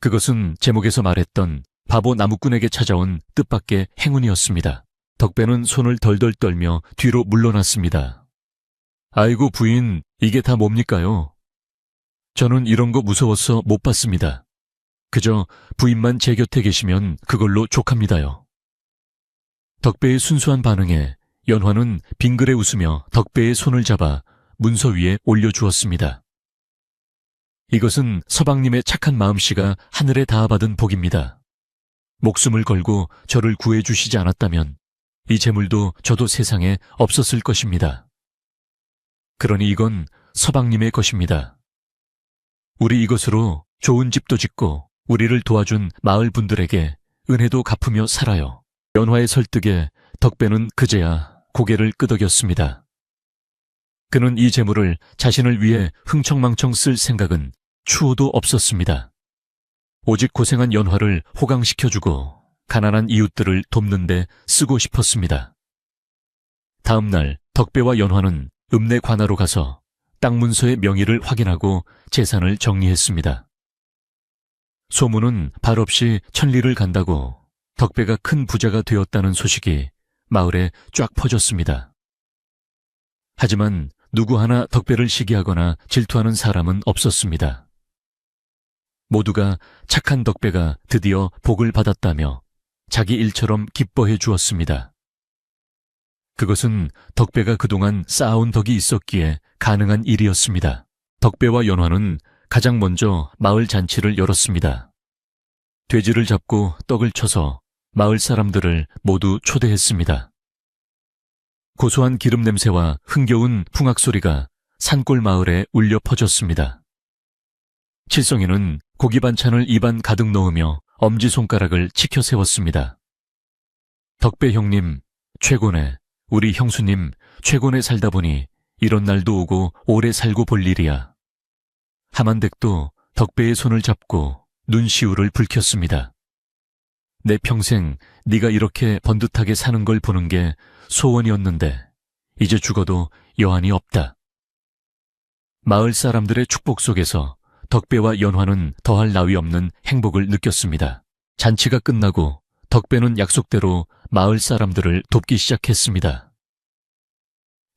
그것은 제목에서 말했던 바보 나무꾼에게 찾아온 뜻밖의 행운이었습니다. 덕배는 손을 덜덜 떨며 뒤로 물러났습니다. 아이고 부인, 이게 다 뭡니까요? 저는 이런 거 무서워서 못 받습니다. 그저 부인만 제 곁에 계시면 그걸로 족합니다요. 덕배의 순수한 반응에 연화는 빙그레 웃으며 덕배의 손을 잡아 문서 위에 올려주었습니다. 이것은 서방님의 착한 마음씨가 하늘에 닿아받은 복입니다. 목숨을 걸고 저를 구해주시지 않았다면 이 재물도 저도 세상에 없었을 것입니다. 그러니 이건 서방님의 것입니다. 우리 이것으로 좋은 집도 짓고 우리를 도와준 마을 분들에게 은혜도 갚으며 살아요. 연화의 설득에 덕배는 그제야 고개를 끄덕였습니다. 그는 이 재물을 자신을 위해 흥청망청 쓸 생각은 추호도 없었습니다. 오직 고생한 연화를 호강시켜주고 가난한 이웃들을 돕는 데 쓰고 싶었습니다. 다음 날 덕배와 연화는 읍내 관하로 가서 땅 문서의 명의를 확인하고 재산을 정리했습니다. 소문은 발 없이 천리를 간다고 덕배가 큰 부자가 되었다는 소식이 마을에 쫙 퍼졌습니다. 하지만 누구 하나 덕배를 시기하거나 질투하는 사람은 없었습니다. 모두가 착한 덕배가 드디어 복을 받았다며 자기 일처럼 기뻐해 주었습니다. 그것은 덕배가 그동안 쌓아온 덕이 있었기에 가능한 일이었습니다. 덕배와 연화는 가장 먼저 마을 잔치를 열었습니다. 돼지를 잡고 떡을 쳐서 마을 사람들을 모두 초대했습니다. 고소한 기름 냄새와 흥겨운 풍악 소리가 산골 마을에 울려 퍼졌습니다. 칠성이는 고기 반찬을 입안 가득 넣으며 엄지손가락을 치켜 세웠습니다. 덕배 형님, 최고네. 우리 형수님, 최고네 살다 보니 이런 날도 오고 오래 살고 볼 일이야. 하만댁도 덕배의 손을 잡고 눈시울을 붉혔습니다. 내 평생 네가 이렇게 번듯하게 사는 걸 보는 게 소원이었는데 이제 죽어도 여한이 없다. 마을 사람들의 축복 속에서 덕배와 연화는 더할 나위 없는 행복을 느꼈습니다. 잔치가 끝나고 덕배는 약속대로 마을 사람들을 돕기 시작했습니다.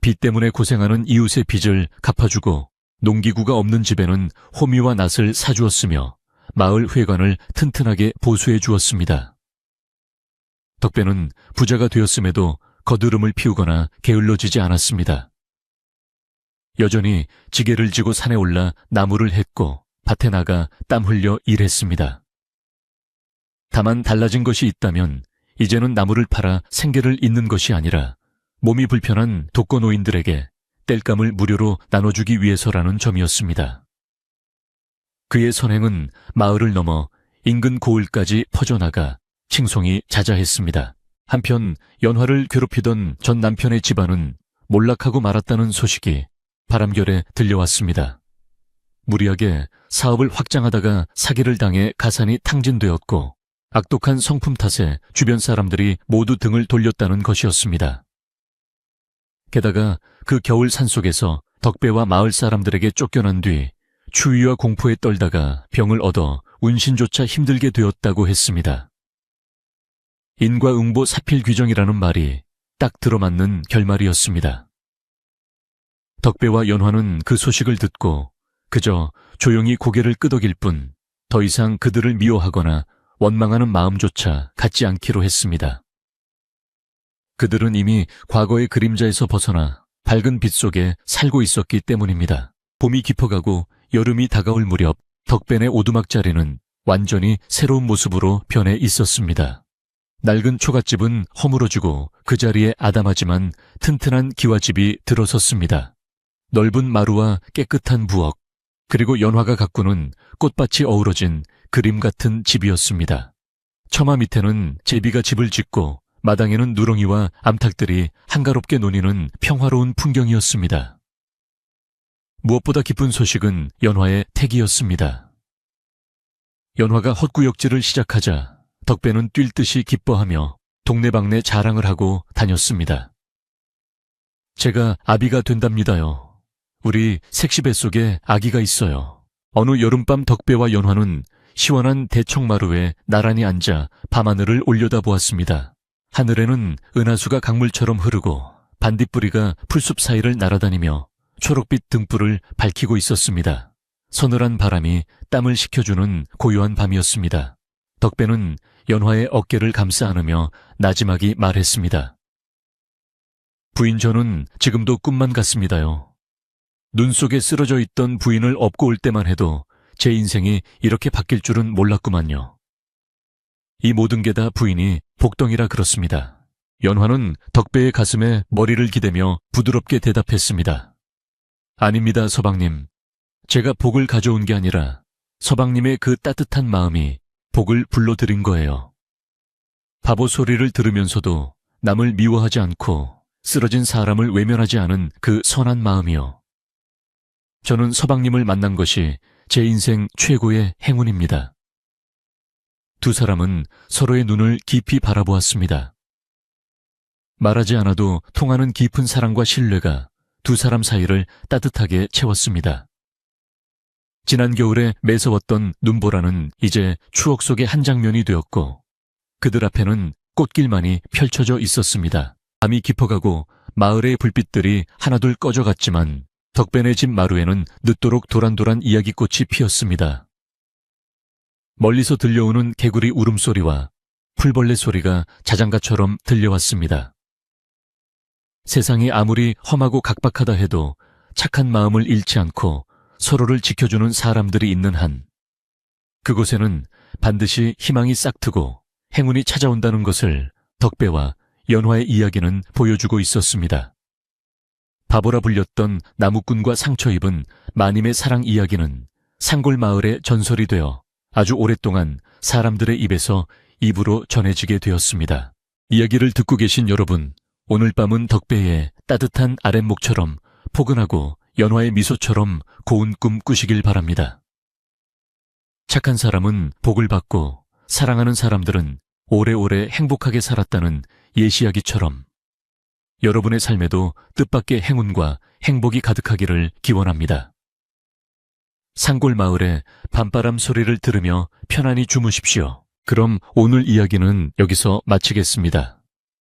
비 때문에 고생하는 이웃의 빚을 갚아주고 농기구가 없는 집에는 호미와 낫을 사주었으며 마을 회관을 튼튼하게 보수해 주었습니다. 덕배는 부자가 되었음에도 거드름을 피우거나 게을러지지 않았습니다. 여전히 지게를 지고 산에 올라 나무를 했고 밭에 나가 땀 흘려 일했습니다. 다만 달라진 것이 있다면 이제는 나무를 팔아 생계를 잇는 것이 아니라 몸이 불편한 독거노인들에게 땔감을 무료로 나눠주기 위해서라는 점이었습니다. 그의 선행은 마을을 넘어 인근 고을까지 퍼져나가 칭송이 자자했습니다. 한편 연화를 괴롭히던 전 남편의 집안은 몰락하고 말았다는 소식이 바람결에 들려왔습니다. 무리하게 사업을 확장하다가 사기를 당해 가산이 탕진되었고 악독한 성품 탓에 주변 사람들이 모두 등을 돌렸다는 것이었습니다. 게다가 그 겨울 산속에서 덕배와 마을 사람들에게 쫓겨난 뒤 추위와 공포에 떨다가 병을 얻어 운신조차 힘들게 되었다고 했습니다. 인과응보 사필귀정이라는 말이 딱 들어맞는 결말이었습니다. 덕배와 연화는 그 소식을 듣고 그저 조용히 고개를 끄덕일 뿐 더 이상 그들을 미워하거나 원망하는 마음조차 갖지 않기로 했습니다. 그들은 이미 과거의 그림자에서 벗어나 밝은 빛 속에 살고 있었기 때문입니다. 봄이 깊어가고 여름이 다가올 무렵 덕배네 오두막자리는 완전히 새로운 모습으로 변해 있었습니다. 낡은 초가집은 허물어지고 그 자리에 아담하지만 튼튼한 기와집이 들어섰습니다. 넓은 마루와 깨끗한 부엌, 그리고 연화가 가꾸는 꽃밭이 어우러진 그림 같은 집이었습니다. 처마 밑에는 제비가 집을 짓고 마당에는 누렁이와 암탉들이 한가롭게 노니는 평화로운 풍경이었습니다. 무엇보다 기쁜 소식은 연화의 택이었습니다. 연화가 헛구역질을 시작하자 덕배는 뛸 듯이 기뻐하며 동네방네 자랑을 하고 다녔습니다. 제가 아비가 된답니다요. 우리 색시 뱃속에 아기가 있어요. 어느 여름밤 덕배와 연화는 시원한 대청마루에 나란히 앉아 밤하늘을 올려다보았습니다. 하늘에는 은하수가 강물처럼 흐르고 반딧불이가 풀숲 사이를 날아다니며 초록빛 등불을 밝히고 있었습니다. 서늘한 바람이 땀을 식혀주는 고요한 밤이었습니다. 덕배는 연화의 어깨를 감싸 안으며 나지막이 말했습니다. 부인, 저는 지금도 꿈만 같습니다요. 눈 속에 쓰러져 있던 부인을 업고 올 때만 해도 제 인생이 이렇게 바뀔 줄은 몰랐구만요. 이 모든 게 다 부인이 복덩이라 그렇습니다. 연화는 덕배의 가슴에 머리를 기대며 부드럽게 대답했습니다. 아닙니다, 서방님. 제가 복을 가져온 게 아니라 서방님의 그 따뜻한 마음이 복을 불러들인 거예요. 바보 소리를 들으면서도 남을 미워하지 않고 쓰러진 사람을 외면하지 않은 그 선한 마음이요. 저는 서방님을 만난 것이 제 인생 최고의 행운입니다. 두 사람은 서로의 눈을 깊이 바라보았습니다. 말하지 않아도 통하는 깊은 사랑과 신뢰가 두 사람 사이를 따뜻하게 채웠습니다. 지난 겨울에 매서웠던 눈보라는 이제 추억 속의 한 장면이 되었고 그들 앞에는 꽃길만이 펼쳐져 있었습니다. 밤이 깊어가고 마을의 불빛들이 하나둘 꺼져갔지만 덕배네 집 마루에는 늦도록 도란도란 이야기꽃이 피었습니다. 멀리서 들려오는 개구리 울음소리와 풀벌레 소리가 자장가처럼 들려왔습니다. 세상이 아무리 험하고 각박하다 해도 착한 마음을 잃지 않고 서로를 지켜주는 사람들이 있는 한 그곳에는 반드시 희망이 싹트고 행운이 찾아온다는 것을 덕배와 연화의 이야기는 보여주고 있었습니다. 바보라 불렸던 나무꾼과 상처입은 마님의 사랑 이야기는 산골 마을의 전설이 되어 아주 오랫동안 사람들의 입에서 입으로 전해지게 되었습니다. 이야기를 듣고 계신 여러분, 오늘 밤은 덕배의 따뜻한 아랫목처럼 포근하고 연화의 미소처럼 고운 꿈 꾸시길 바랍니다. 착한 사람은 복을 받고 사랑하는 사람들은 오래오래 행복하게 살았다는 예시이야기처럼 여러분의 삶에도 뜻밖의 행운과 행복이 가득하기를 기원합니다. 산골 마을의 밤바람 소리를 들으며 편안히 주무십시오. 그럼 오늘 이야기는 여기서 마치겠습니다.